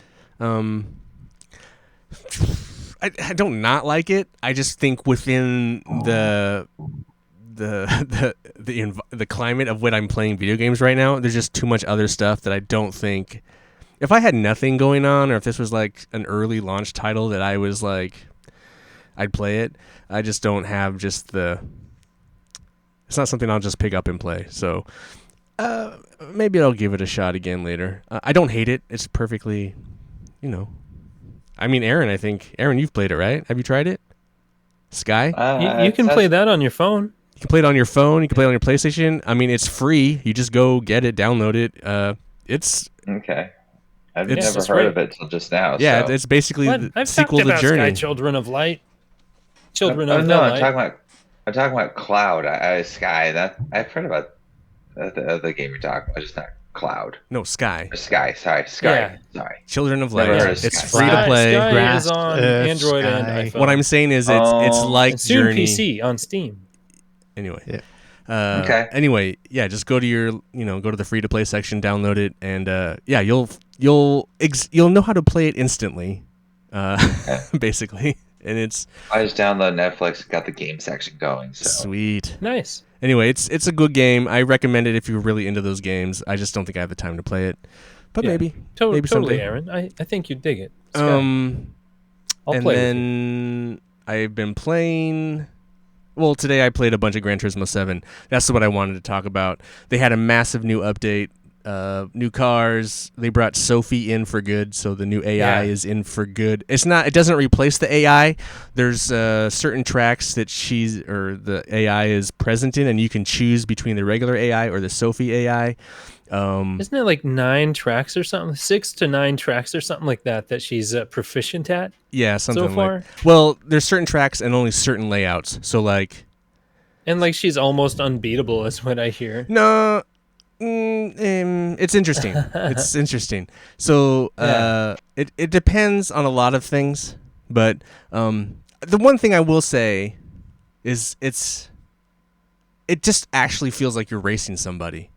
Speaker 2: I don't not like it. I just think within the climate of what I'm playing video games right now, there's just too much other stuff that I don't think. If I had nothing going on, or if this was like an early launch title that I was like, I'd play it. I just don't have just the. It's not something I'll just pick up and play. So maybe I'll give it a shot again later. I don't hate it. It's perfectly, I mean, Aaron, you've played it, right? Have you tried it? Sky?
Speaker 4: You can play that on your phone.
Speaker 2: You can play it on your phone. You can play it on your PlayStation. I mean, it's free. You just go get it, download it. It's
Speaker 5: Okay. I've
Speaker 2: It's-
Speaker 5: never heard of it till just now.
Speaker 2: yeah,
Speaker 5: so.
Speaker 2: it's basically
Speaker 4: What?
Speaker 2: the
Speaker 4: I've
Speaker 2: sequel
Speaker 4: talked
Speaker 2: to
Speaker 4: about
Speaker 2: Journey.
Speaker 4: Sky Children of Light. Children
Speaker 5: Oh,
Speaker 4: of
Speaker 5: no,
Speaker 4: the
Speaker 5: I'm
Speaker 4: Light.
Speaker 5: talking about Cloud. Sky. That I've heard about the game you're talking about. Just not Cloud.
Speaker 2: No, Sky.
Speaker 5: Or Sky. Sorry, Sky.
Speaker 4: Yeah.
Speaker 5: Sorry.
Speaker 2: Children of
Speaker 5: Never
Speaker 2: Light.
Speaker 5: heard of
Speaker 2: It's
Speaker 5: Sky.
Speaker 2: free to play.
Speaker 4: Sky
Speaker 3: Grass,
Speaker 4: is on
Speaker 3: Earth,
Speaker 4: Android and
Speaker 3: Sky.
Speaker 4: iPhone.
Speaker 2: What I'm saying is it's like
Speaker 4: and soon
Speaker 2: Journey.
Speaker 4: PC on Steam.
Speaker 2: Anyway.
Speaker 3: Yeah.
Speaker 5: Okay.
Speaker 2: Anyway, yeah, just go to your, go to the free to play section, download it, and yeah, you'll know how to play it instantly, basically. And it's
Speaker 5: I just downloaded Netflix, got the game section going. So
Speaker 2: sweet.
Speaker 4: Nice.
Speaker 2: Anyway, it's a good game. I recommend it if you're really into those games. I just don't think I have the time to play it, but
Speaker 4: Yeah.
Speaker 2: maybe
Speaker 4: Totally,
Speaker 2: someday.
Speaker 4: Aaron. I think you'd dig it. Sky.
Speaker 2: I'll
Speaker 4: and
Speaker 2: and
Speaker 4: play
Speaker 2: then I've been playing. Well, today I played a bunch of Gran Turismo 7. That's what I wanted to talk about. They had a massive new update, new cars. They brought Sophie in for good, so the new AI is in for good. It doesn't replace the AI. There's certain tracks that the AI is present in, and you can choose between the regular AI or the Sophie AI.
Speaker 4: Isn't it like 9 tracks or something? 6 to 9 tracks or something like that she's proficient at?
Speaker 2: Yeah, something
Speaker 4: so far.
Speaker 2: like. Well, there's certain tracks and only certain layouts. So like.
Speaker 4: And like she's almost unbeatable, is what I hear.
Speaker 2: No, it's interesting. It's interesting. So it depends on a lot of things, but the one thing I will say is it just actually feels like you're racing somebody.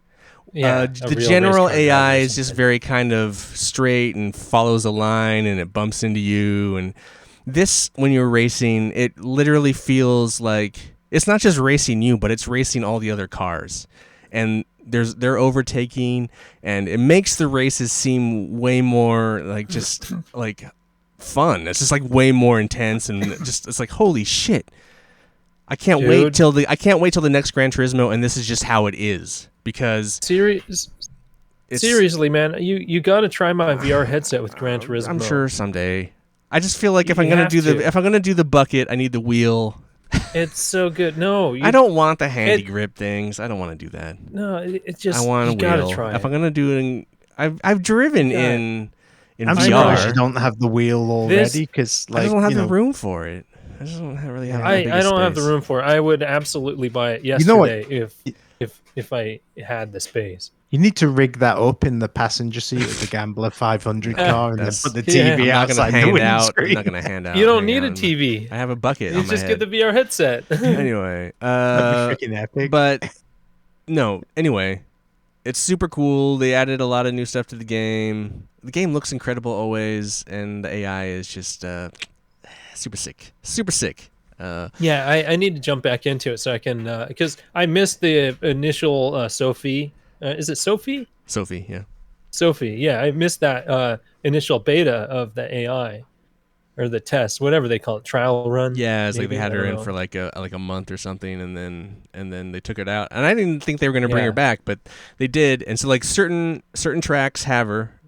Speaker 4: Yeah,
Speaker 2: The general AI is just very kind of straight and follows a line and it bumps into you. And this, when you're racing, it literally feels like it's not just racing you, but it's racing all the other cars. And they're overtaking, and it makes the races seem way more like just like fun. It's just like way more intense, and just it's like holy shit. I can't wait till the next Gran Turismo, and this is just how it is. Because
Speaker 4: seriously, man, you got to try my VR headset with Gran Turismo.
Speaker 2: I'm sure someday. I just feel like if I'm gonna do the bucket, I need the wheel.
Speaker 4: It's so good. No,
Speaker 2: I don't want the handy grip things. I don't want to do that.
Speaker 4: No, it's just
Speaker 2: I want a
Speaker 4: you
Speaker 2: wheel.
Speaker 4: gotta try
Speaker 2: If
Speaker 4: it.
Speaker 2: I'm gonna do it, I've driven in
Speaker 3: I'm
Speaker 2: VR.
Speaker 3: surprised you don't have the wheel already because
Speaker 2: I just don't have the room for it. I just don't really have.
Speaker 4: I don't have the room for it. I would absolutely buy it yesterday if I had the space.
Speaker 3: You need to rig that up in the passenger seat of the Gambler 500 car and then put the TV
Speaker 2: I'm not
Speaker 3: outside
Speaker 2: gonna
Speaker 3: the
Speaker 2: hand out. I'm
Speaker 3: windscreen.
Speaker 2: not gonna hand out.
Speaker 4: You don't
Speaker 2: hang
Speaker 4: need a
Speaker 2: on.
Speaker 4: TV.
Speaker 2: I have a bucket.
Speaker 4: You
Speaker 2: on my
Speaker 4: just
Speaker 2: head.
Speaker 4: get the VR headset.
Speaker 2: Anyway,
Speaker 3: That'd be freaking epic.
Speaker 2: but no. Anyway, it's super cool. They added a lot of new stuff to the game. The game looks incredible always, and the AI is just super sick. Super sick.
Speaker 4: Yeah, I need to jump back into it so I can because I missed the initial Sophie. Is it Sophie?
Speaker 2: Sophie, yeah.
Speaker 4: Sophie, yeah, I missed that initial beta of the AI or the test, whatever they call it, trial run.
Speaker 2: Yeah, it's like they
Speaker 4: maybe?
Speaker 2: had
Speaker 4: I
Speaker 2: her
Speaker 4: don't
Speaker 2: in
Speaker 4: know.
Speaker 2: for like a month or something, and then they took it out. And I didn't think they were gonna bring her back, but they did. And so like certain tracks have her,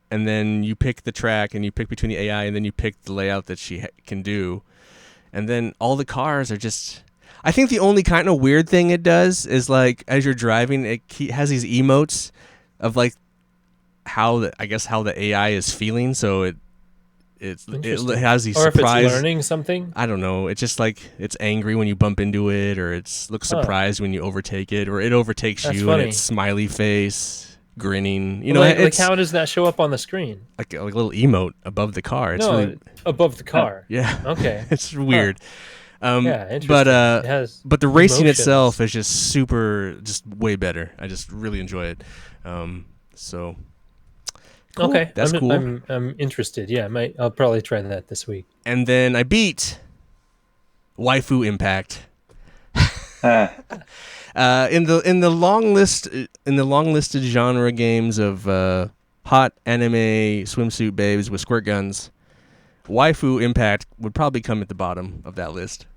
Speaker 2: and then you pick the track and you pick between the AI, and then you pick the layout that she can do, and then all the cars are just. I think the only kind of weird thing it does is like as you're driving, it has these emotes of like how the AI is feeling. So it has these
Speaker 4: or
Speaker 2: surprise.
Speaker 4: if it's learning something.
Speaker 2: I don't know. It's just like it's angry when you bump into it, or it looks surprised when you overtake it, or it overtakes
Speaker 4: That's
Speaker 2: you
Speaker 4: funny.
Speaker 2: and it's smiley face, grinning. You
Speaker 4: Well,
Speaker 2: know,
Speaker 4: like
Speaker 2: it's
Speaker 4: how does that show up on the screen?
Speaker 2: like a little emote above the car. It's
Speaker 4: No,
Speaker 2: really
Speaker 4: above the car.
Speaker 2: yeah.
Speaker 4: Okay.
Speaker 2: It's weird.
Speaker 4: Yeah, interesting.
Speaker 2: But
Speaker 4: It has
Speaker 2: but the racing
Speaker 4: emotions.
Speaker 2: itself is just way better. I just really enjoy it. So cool.
Speaker 4: Okay,
Speaker 2: That's cool.
Speaker 4: I'm interested. Yeah, I'll probably try that this week.
Speaker 2: And then I beat Waifu Impact. In the long listed genre games of hot anime swimsuit babes with squirt guns, Waifu Impact would probably come at the bottom of that list.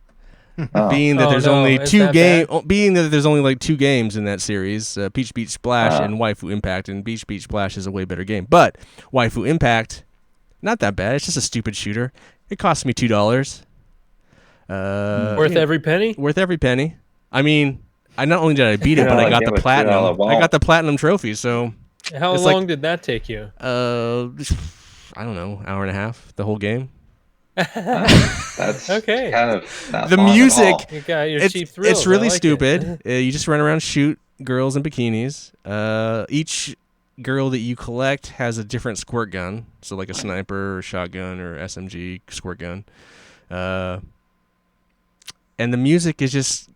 Speaker 2: Being that there's only like 2 games in that series, Peach Beach Splash and Waifu Impact, and Beach Beach Splash is a way better game. But Waifu Impact, not that bad. It's just a stupid shooter. It cost me $2.
Speaker 4: Worth every penny.
Speaker 2: Worth every penny. I mean, I not only did I beat it, but I got the platinum. I got the platinum trophy. So
Speaker 4: How long did that take you?
Speaker 2: I don't know, hour and a half. The whole game.
Speaker 5: That's
Speaker 4: Okay.
Speaker 5: kind of not
Speaker 2: The
Speaker 5: long at
Speaker 2: music.
Speaker 5: all.
Speaker 4: You got your cheap thrills.
Speaker 2: It's really
Speaker 4: I like
Speaker 2: stupid.
Speaker 4: it.
Speaker 2: You just run around, shoot girls in bikinis. Each girl that you collect has a different squirt gun, so like a sniper or shotgun or SMG squirt gun. And the music is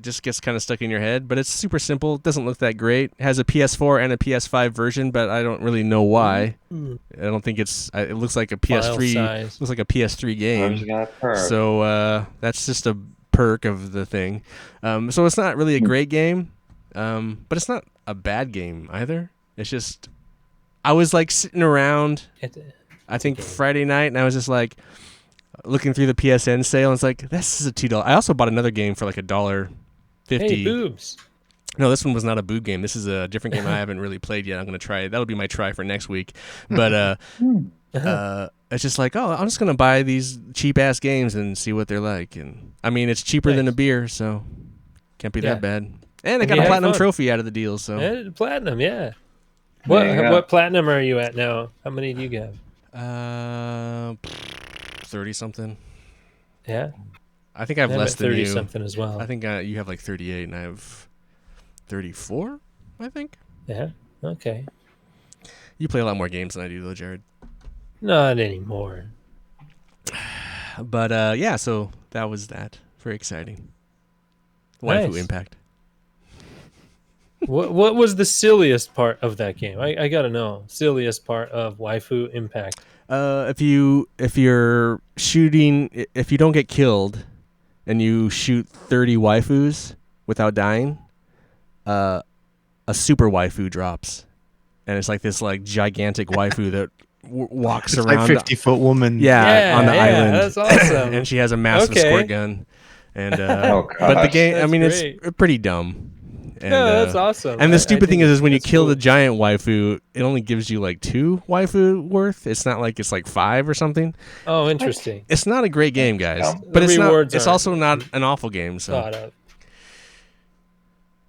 Speaker 2: just gets kind of stuck in your head, but it's super simple. It doesn't look that great. It has a PS4 and a PS5 version, but I don't really know why. I don't think it looks like a PS3.
Speaker 4: size.
Speaker 2: Looks like a PS3 game.
Speaker 5: Where's got perk?
Speaker 2: So that's just a perk of the thing. So it's not really a great game, but it's not a bad game either. It's just I was like sitting around, I think Friday night, and I was just like looking through the PSN sale, and it's like, this is a $2. I also bought another game for like $1.50.
Speaker 4: Hey, boobs.
Speaker 2: No, this one was not a boob game. This is a different game I haven't really played yet. I'm going to try it. That'll be my try for next week. But it's just like, I'm just going to buy these cheap-ass games and see what they're like. And I mean, it's cheaper than a beer, so can't be that bad. And I got a platinum trophy out of the deal. So
Speaker 4: Platinum, yeah.
Speaker 5: There you go.
Speaker 4: What platinum are you at now? How many do you have?
Speaker 2: 30-something.
Speaker 4: Yeah.
Speaker 2: I think I have
Speaker 4: I'm
Speaker 2: less
Speaker 4: at
Speaker 2: than
Speaker 4: 30
Speaker 2: you.
Speaker 4: something as well.
Speaker 2: I think you have like 38 and I have 34, I think.
Speaker 4: Yeah. Okay.
Speaker 2: You play a lot more games than I do, though, Jared.
Speaker 4: Not anymore.
Speaker 2: But yeah, so that was that. Very exciting. Waifu
Speaker 4: Nice.
Speaker 2: Impact.
Speaker 4: What was the silliest part of that game? I gotta know. Silliest part of Waifu Impact.
Speaker 2: If you're shooting, if you don't get killed, and you shoot 30 waifus without dying, a super waifu drops, and it's like this like gigantic waifu that walks
Speaker 3: It's
Speaker 2: around.
Speaker 3: like 50-foot woman.
Speaker 2: on the island.
Speaker 4: That's awesome.
Speaker 2: And she has a massive squirt gun. And
Speaker 5: Oh,
Speaker 2: but the
Speaker 5: gosh.
Speaker 2: game, I
Speaker 4: That's
Speaker 2: mean,
Speaker 4: great.
Speaker 2: it's pretty dumb. And,
Speaker 4: No, that's awesome.
Speaker 2: And the
Speaker 4: I
Speaker 2: stupid thing
Speaker 4: think
Speaker 2: is when you
Speaker 4: that's
Speaker 2: kill
Speaker 4: cool.
Speaker 2: the giant waifu, it only gives you like 2 waifu worth. It's not like it's like 5 or something.
Speaker 4: Oh, interesting.
Speaker 2: It's not a great game, guys.
Speaker 5: The
Speaker 2: But it's not.
Speaker 4: rewards
Speaker 2: It's
Speaker 4: aren't
Speaker 2: also not an awful game. So
Speaker 4: Thought of.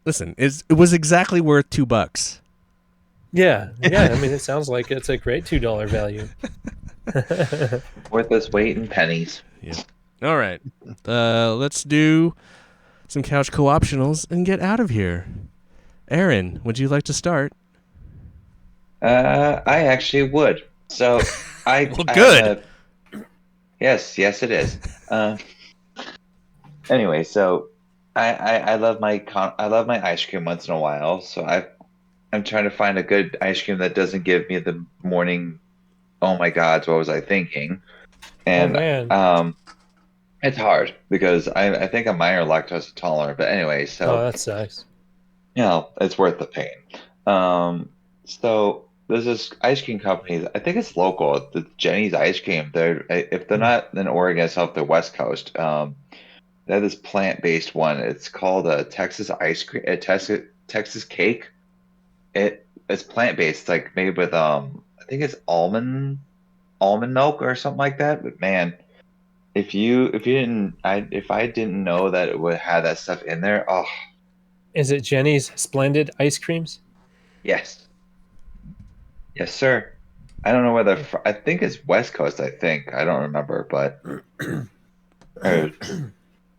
Speaker 2: listen, it was exactly worth $2.
Speaker 4: Yeah. I mean, it sounds like it's a great $2 value.
Speaker 5: Worth its weight in pennies.
Speaker 2: Yeah. All right. Let's do some couch co-optionals and get out of here. Aaron, would you like to start?
Speaker 5: I actually would. So I
Speaker 2: Well, good.
Speaker 5: Yes, it is. Anyway, so I love I love my ice cream once in a while, so I'm trying to find a good ice cream that doesn't give me the morning, oh my God, what was I thinking?
Speaker 4: Oh
Speaker 5: And
Speaker 4: man.
Speaker 5: it's hard because I think I'm minor lactose intolerant. But anyway,
Speaker 4: Oh,
Speaker 5: so
Speaker 4: that sucks.
Speaker 5: it's worth the pain. Um, so there's this ice cream company. I think it's local. The Jenny's Ice Cream. They're if they're not in Oregon, it's off the West Coast. They have this plant-based one. It's called a Texas ice cream, a Texas cake. It's plant-based. It's like made with I think it's almond milk or something like that. But man, if I didn't know that it would have that stuff in there, oh
Speaker 4: Is it Jenny's Splendid Ice Creams?
Speaker 5: yes, yes sir. I don't know whether I think it's West Coast. I think I don't remember, but or,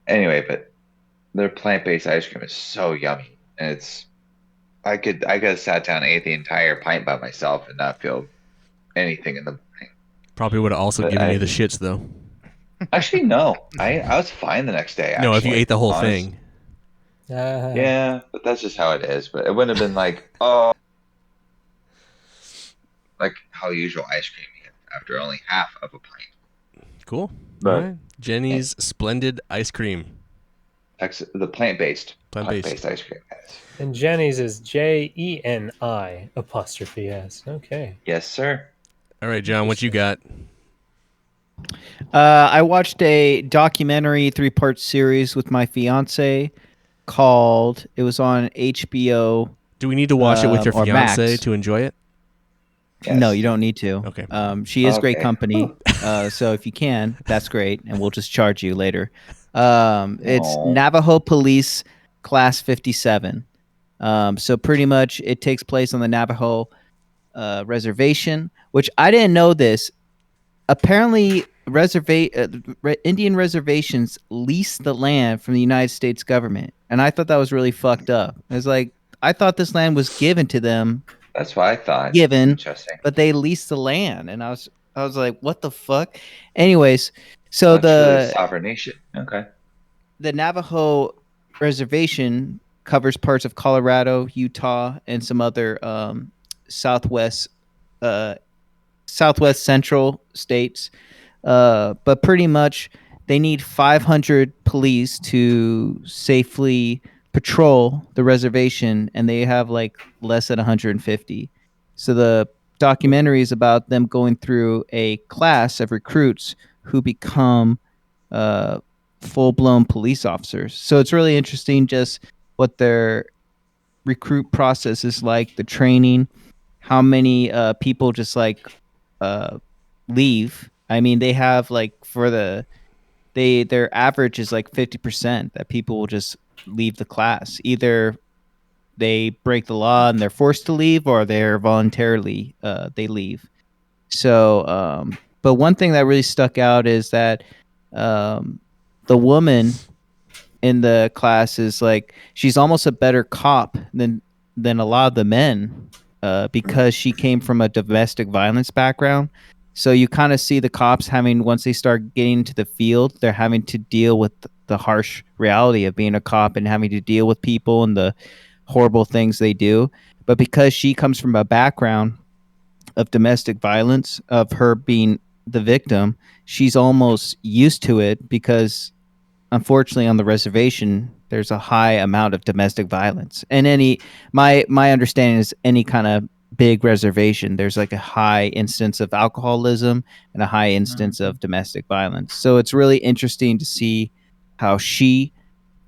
Speaker 5: anyway, but their plant-based ice cream is so yummy, and I could have sat down and ate the entire pint by myself and not feel anything in the morning.
Speaker 2: Probably would have also
Speaker 5: But
Speaker 2: given you the shits though.
Speaker 5: actually no, I was fine the next day.
Speaker 2: No, if you
Speaker 5: Actually,
Speaker 2: ate the whole
Speaker 5: honest.
Speaker 2: thing.
Speaker 5: Yeah, but that's just how it is. But it wouldn't have been like, oh, like how usual ice cream is after only half of a pint.
Speaker 2: Cool.
Speaker 5: But
Speaker 2: All right. Jenny's Splendid Ice Cream.
Speaker 5: the plant-based
Speaker 2: Plant-based.
Speaker 5: ice cream, guys.
Speaker 4: And Jenny's is JENI''S. Okay.
Speaker 5: Yes, sir.
Speaker 2: All right, John, what you got?
Speaker 1: I watched a documentary 3-part series with my fiance called. It was on HBO.
Speaker 2: Do we need to watch it with your
Speaker 1: or
Speaker 2: fiance
Speaker 1: Max.
Speaker 2: to enjoy it?
Speaker 5: Yes.
Speaker 1: No, you don't need to.
Speaker 2: Okay.
Speaker 1: She is great
Speaker 5: Okay.
Speaker 1: company. So if you can, that's great, and we'll just charge you later. It's
Speaker 5: Aw.
Speaker 1: Navajo Police Class 57. So pretty much it takes place on the Navajo reservation, which I didn't know this. Apparently, Indian reservations lease the land from the United States government, and I thought that was really fucked up. I was like, I thought this land was given to them,
Speaker 5: That's what I thought.
Speaker 1: Interesting, but they lease the land, and I was like, what the fuck? Anyways, so
Speaker 5: Not truly a sovereign nation. Okay.
Speaker 1: the Navajo reservation covers parts of Colorado, Utah, and some other southwest uh, southwest central states. But pretty much they need 500 police to safely patrol the reservation, and they have like less than 150. So the documentary is about them going through a class of recruits who become uh, full-blown police officers. So it's really interesting just what their recruit process is like, the training, how many people just like uh, leave. I mean, they have like their average is like 50% that people will just leave the class. Either they break the law and they're forced to leave, or they're voluntarily they leave. So, but one thing that really stuck out is that the woman in the class is like she's almost a better cop than a lot of the men because she came from a domestic violence background. So you kind of see the cops having, once they start getting into the field, they're having to deal with the harsh reality of being a cop and having to deal with people and the horrible things they do. But because she comes from a background of domestic violence, of her being the victim, she's almost used to it because unfortunately on the reservation there's a high amount of domestic violence. And my understanding is any kind of big reservation, there's like a high instance of alcoholism and a high instance of domestic violence. So it's really interesting to see how she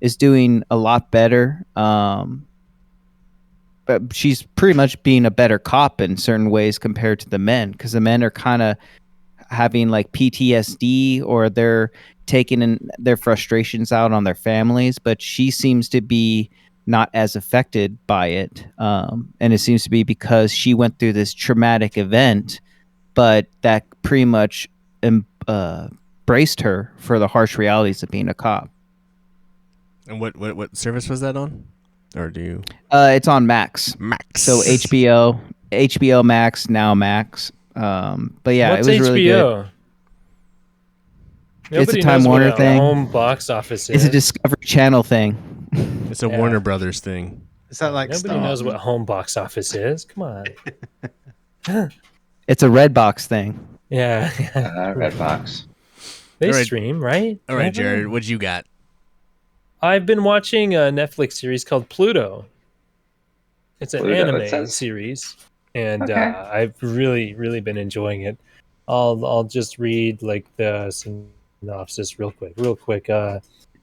Speaker 1: is doing a lot better. But she's pretty much being a better cop in certain ways compared to the men, because the men are kind of having like PTSD, or they're taking in their frustrations out on their families, but she seems to be not as affected by it. And it seems to be because she went through this traumatic event, but that pretty much braced her for the harsh realities of being a cop.
Speaker 2: And what service was that on? Or do you?
Speaker 1: It's on Max.
Speaker 2: Max.
Speaker 1: So HBO Max, now Max. But yeah,
Speaker 4: What's
Speaker 1: it was really good.
Speaker 4: HBO?
Speaker 1: It's a
Speaker 4: Nobody
Speaker 1: Time
Speaker 4: knows
Speaker 1: Warner
Speaker 4: what a
Speaker 1: thing.
Speaker 4: home box office is.
Speaker 1: It's a Discovery Channel thing.
Speaker 2: It's a Warner Brothers thing.
Speaker 3: Is that like
Speaker 4: nobody knows what home box office is? Come on.
Speaker 1: It's a red box thing.
Speaker 4: Yeah.
Speaker 5: Redbox.
Speaker 4: They
Speaker 2: All right.
Speaker 4: stream, right?
Speaker 2: All right,
Speaker 4: Never?
Speaker 2: Jared, what you got?
Speaker 4: I've been watching a Netflix series called Pluto. It's an
Speaker 5: Pluto, it
Speaker 4: anime
Speaker 5: says.
Speaker 4: series, and
Speaker 5: Okay.
Speaker 4: I've really been enjoying it. I'll just read like the synopsis real quick.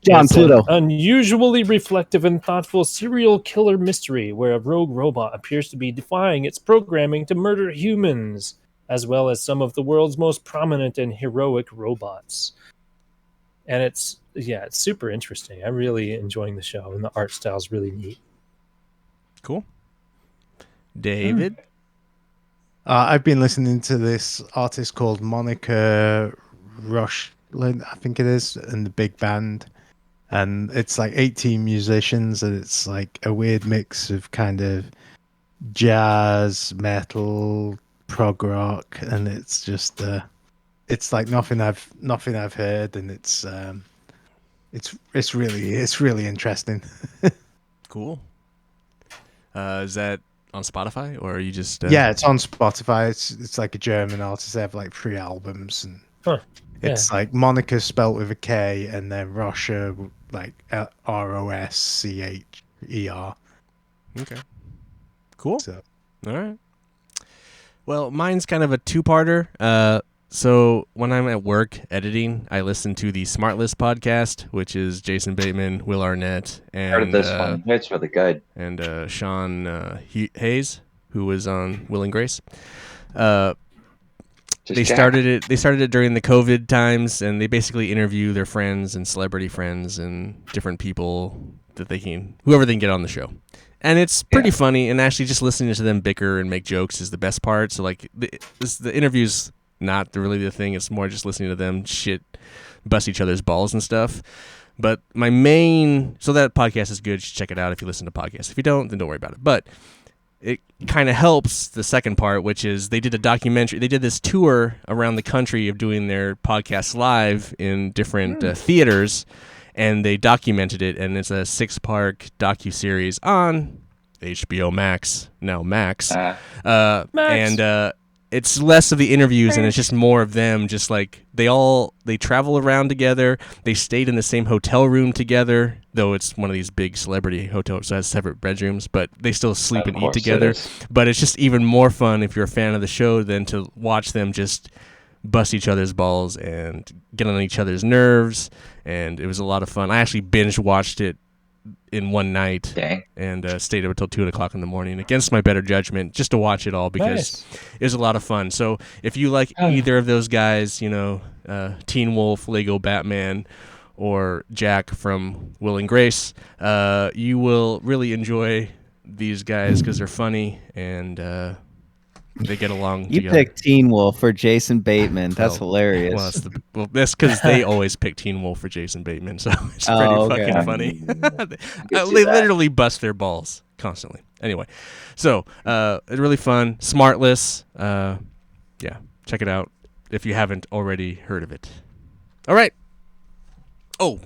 Speaker 1: John
Speaker 4: It's
Speaker 1: Pluto.
Speaker 4: an unusually reflective and thoughtful serial killer mystery where a rogue robot appears to be defying its programming to murder humans, as well as some of the world's most prominent and heroic robots. And it's super interesting. I'm really enjoying the show, and the art style's really neat.
Speaker 2: Cool. David?
Speaker 3: I've been listening to this artist called Monica Rushland, I think it is, and the big band. And it's like 18 musicians, and it's like a weird mix of kind of jazz, metal, prog rock, and it's just it's like nothing I've heard, and it's really interesting.
Speaker 2: Cool. Is that on Spotify, or are you just...
Speaker 3: Yeah, it's on Spotify. It's like a German artist. They have like 3 albums, and it's like Monica spelt with a K, and then Russia like Roscher.
Speaker 2: Okay. Cool.
Speaker 3: So
Speaker 2: All right. Well, mine's kind of a two-parter. So when I'm at work editing, I listen to the Smart List podcast, which is Jason Bateman, Will Arnett, and
Speaker 5: Heard of this one. It's really good.
Speaker 2: and Sean Hayes, who was on Will and Grace. They started it during the COVID times, and they basically interview their friends and celebrity friends and different people that whoever they can get on the show. And it's pretty funny, and actually just listening to them bicker and make jokes is the best part. So like the interview's not really the thing. It's more just listening to them bust each other's balls and stuff. But so that podcast is good. You should check it out if you listen to podcasts. If you don't, then don't worry about it. But it kind of helps the second part, which is they did a documentary. They did this tour around the country of doing their podcasts live in different theaters, and they documented it. And it's a 6-part docuseries on HBO Max, now Max.
Speaker 4: Max.
Speaker 2: And it's less of the interviews, and it's just more of them. Just like they travel around together. They stayed in the same hotel room together, though it's one of these big celebrity hotels, so it has separate bedrooms, but they still sleep and eat together. But it's just even more fun if you're a fan of the show than to watch them just bust each other's balls and get on each other's nerves. And it was a lot of fun. I actually binge watched it in one night.
Speaker 5: Dang.
Speaker 2: And stayed up until 2:00 in the morning against my better judgment just to watch it all because it was a lot of fun. So if you like either of those guys, Teen Wolf, Lego Batman, or Jack from Will and Grace, you will really enjoy these guys because they're funny and they get along
Speaker 1: You
Speaker 2: together.
Speaker 1: picked Teen Wolf for Jason Bateman. That's hilarious.
Speaker 2: Well, that's because they always pick Teen Wolf for Jason Bateman, so it's pretty fucking funny. They literally bust their balls constantly. Anyway, so it's really fun. Smartless. Check it out if you haven't already heard of it. All right. Oh,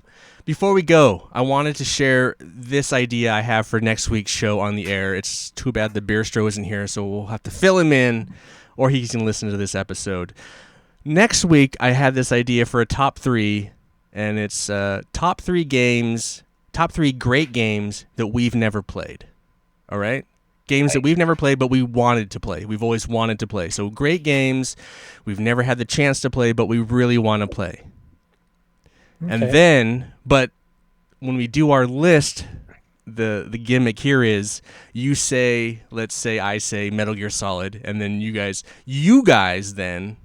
Speaker 2: before we go, I wanted to share this idea I have for next week's show on the air. It's too bad the Beerstro isn't here, so we'll have to fill him in, or he can listen to this episode. Next week, I had this idea for a top 3, and it's top 3 great games that we've never played. All right? Games that we've never played, but we wanted to play. We've always wanted to play. So great games we've never had the chance to play, but we really want to play. Okay. And then, but when we do our list, the gimmick here is let's say I say Metal Gear Solid, and then you guys then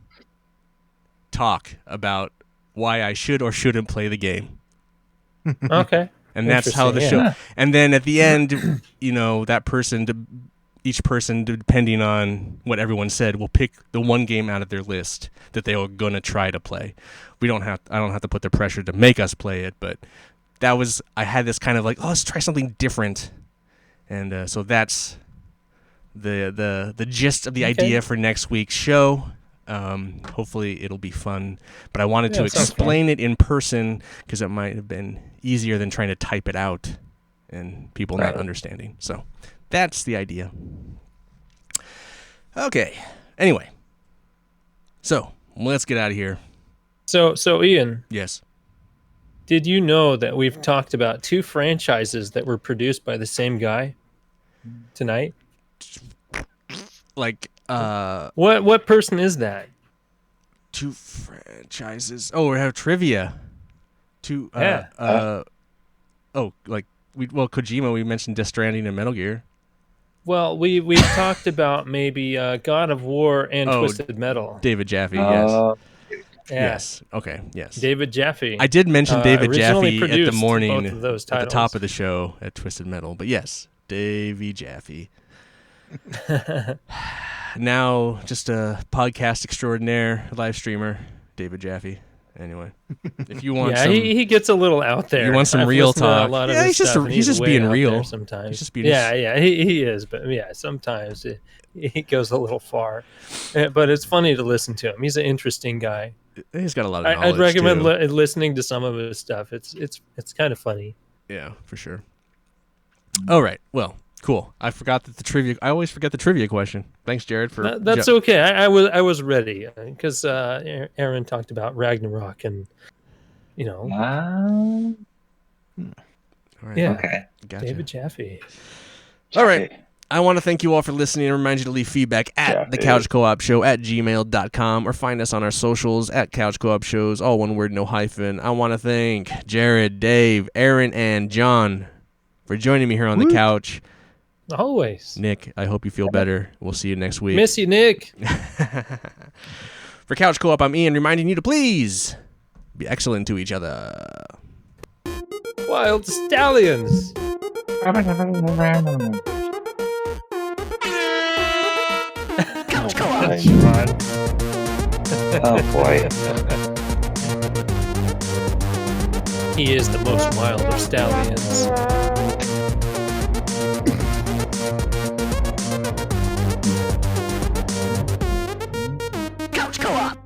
Speaker 2: talk about why I should or shouldn't play the game.
Speaker 4: Okay.
Speaker 2: And that's how the show. And then at the end, each person, depending on what everyone said, will pick the one game out of their list that they are going to try to play. I don't have to put the pressure to make us play it, but I had this kind of like, let's try something different. And so that's the gist of the idea for next week's show. Hopefully it'll be fun, but I wanted to explain it in person because it might have been easier than trying to type it out and people not understanding. So that's the idea. Okay. Anyway, so let's get out of here.
Speaker 4: So Ian,
Speaker 2: Yes.
Speaker 4: did you know that we've talked about 2 franchises that were produced by the same guy tonight?
Speaker 2: Like
Speaker 4: What person is that?
Speaker 2: 2 franchises. Oh, we have trivia. 2 Kojima, we mentioned Death Stranding and Metal Gear.
Speaker 4: Well, we talked about maybe God of War and Twisted Metal.
Speaker 2: David Jaffe, yes.
Speaker 4: Yeah.
Speaker 2: Yes. Okay. Yes.
Speaker 4: David Jaffe.
Speaker 2: I did mention David
Speaker 4: originally
Speaker 2: Jaffe at the
Speaker 4: produced
Speaker 2: morning
Speaker 4: both of those
Speaker 2: at the
Speaker 4: titles.
Speaker 2: top of the show at Twisted Metal, but yes, Davey Jaffe. Now just a podcast extraordinaire, live streamer, David Jaffe. Anyway, if you want,
Speaker 4: he gets a little out there.
Speaker 2: You want some
Speaker 4: I've
Speaker 2: real
Speaker 4: listened to
Speaker 2: talk?
Speaker 4: a lot of
Speaker 2: Yeah,
Speaker 4: his
Speaker 2: he's
Speaker 4: stuff, and
Speaker 2: he's just
Speaker 4: way
Speaker 2: being
Speaker 4: out
Speaker 2: real.
Speaker 4: there sometimes.
Speaker 2: He's just being
Speaker 4: he is, but sometimes he goes a little far. But it's funny to listen to him. He's an interesting guy.
Speaker 2: He's got a lot of knowledge.
Speaker 4: I'd recommend
Speaker 2: too.
Speaker 4: listening to some of his stuff. It's kind of funny.
Speaker 2: Yeah, for sure. All right. Well, cool. I forgot that the trivia. I always forget the trivia question. Thanks, Jared, for
Speaker 4: that's okay. I was ready because Aaron talked about Ragnarok and
Speaker 2: All right.
Speaker 4: yeah.
Speaker 5: Okay.
Speaker 2: Gotcha.
Speaker 4: David Jaffe.
Speaker 2: All right. I want to thank you all for listening and remind you to leave feedback at the Couch Co-op Show at gmail.com or find us on our socials at Couch Co-op Shows, all one word, no hyphen. I want to thank Jared, Dave, Aaron, and John for joining me here on the couch.
Speaker 4: Always.
Speaker 2: Nick, I hope you feel better. We'll see you next week.
Speaker 4: Miss you, Nick.
Speaker 2: For Couch Co-op, I'm Ian, reminding you to please be excellent to each other.
Speaker 4: Wild Stallions.
Speaker 1: Couch Co-op.
Speaker 5: Oh boy.
Speaker 4: He is the most wild of stallions.
Speaker 1: Couch Co-op.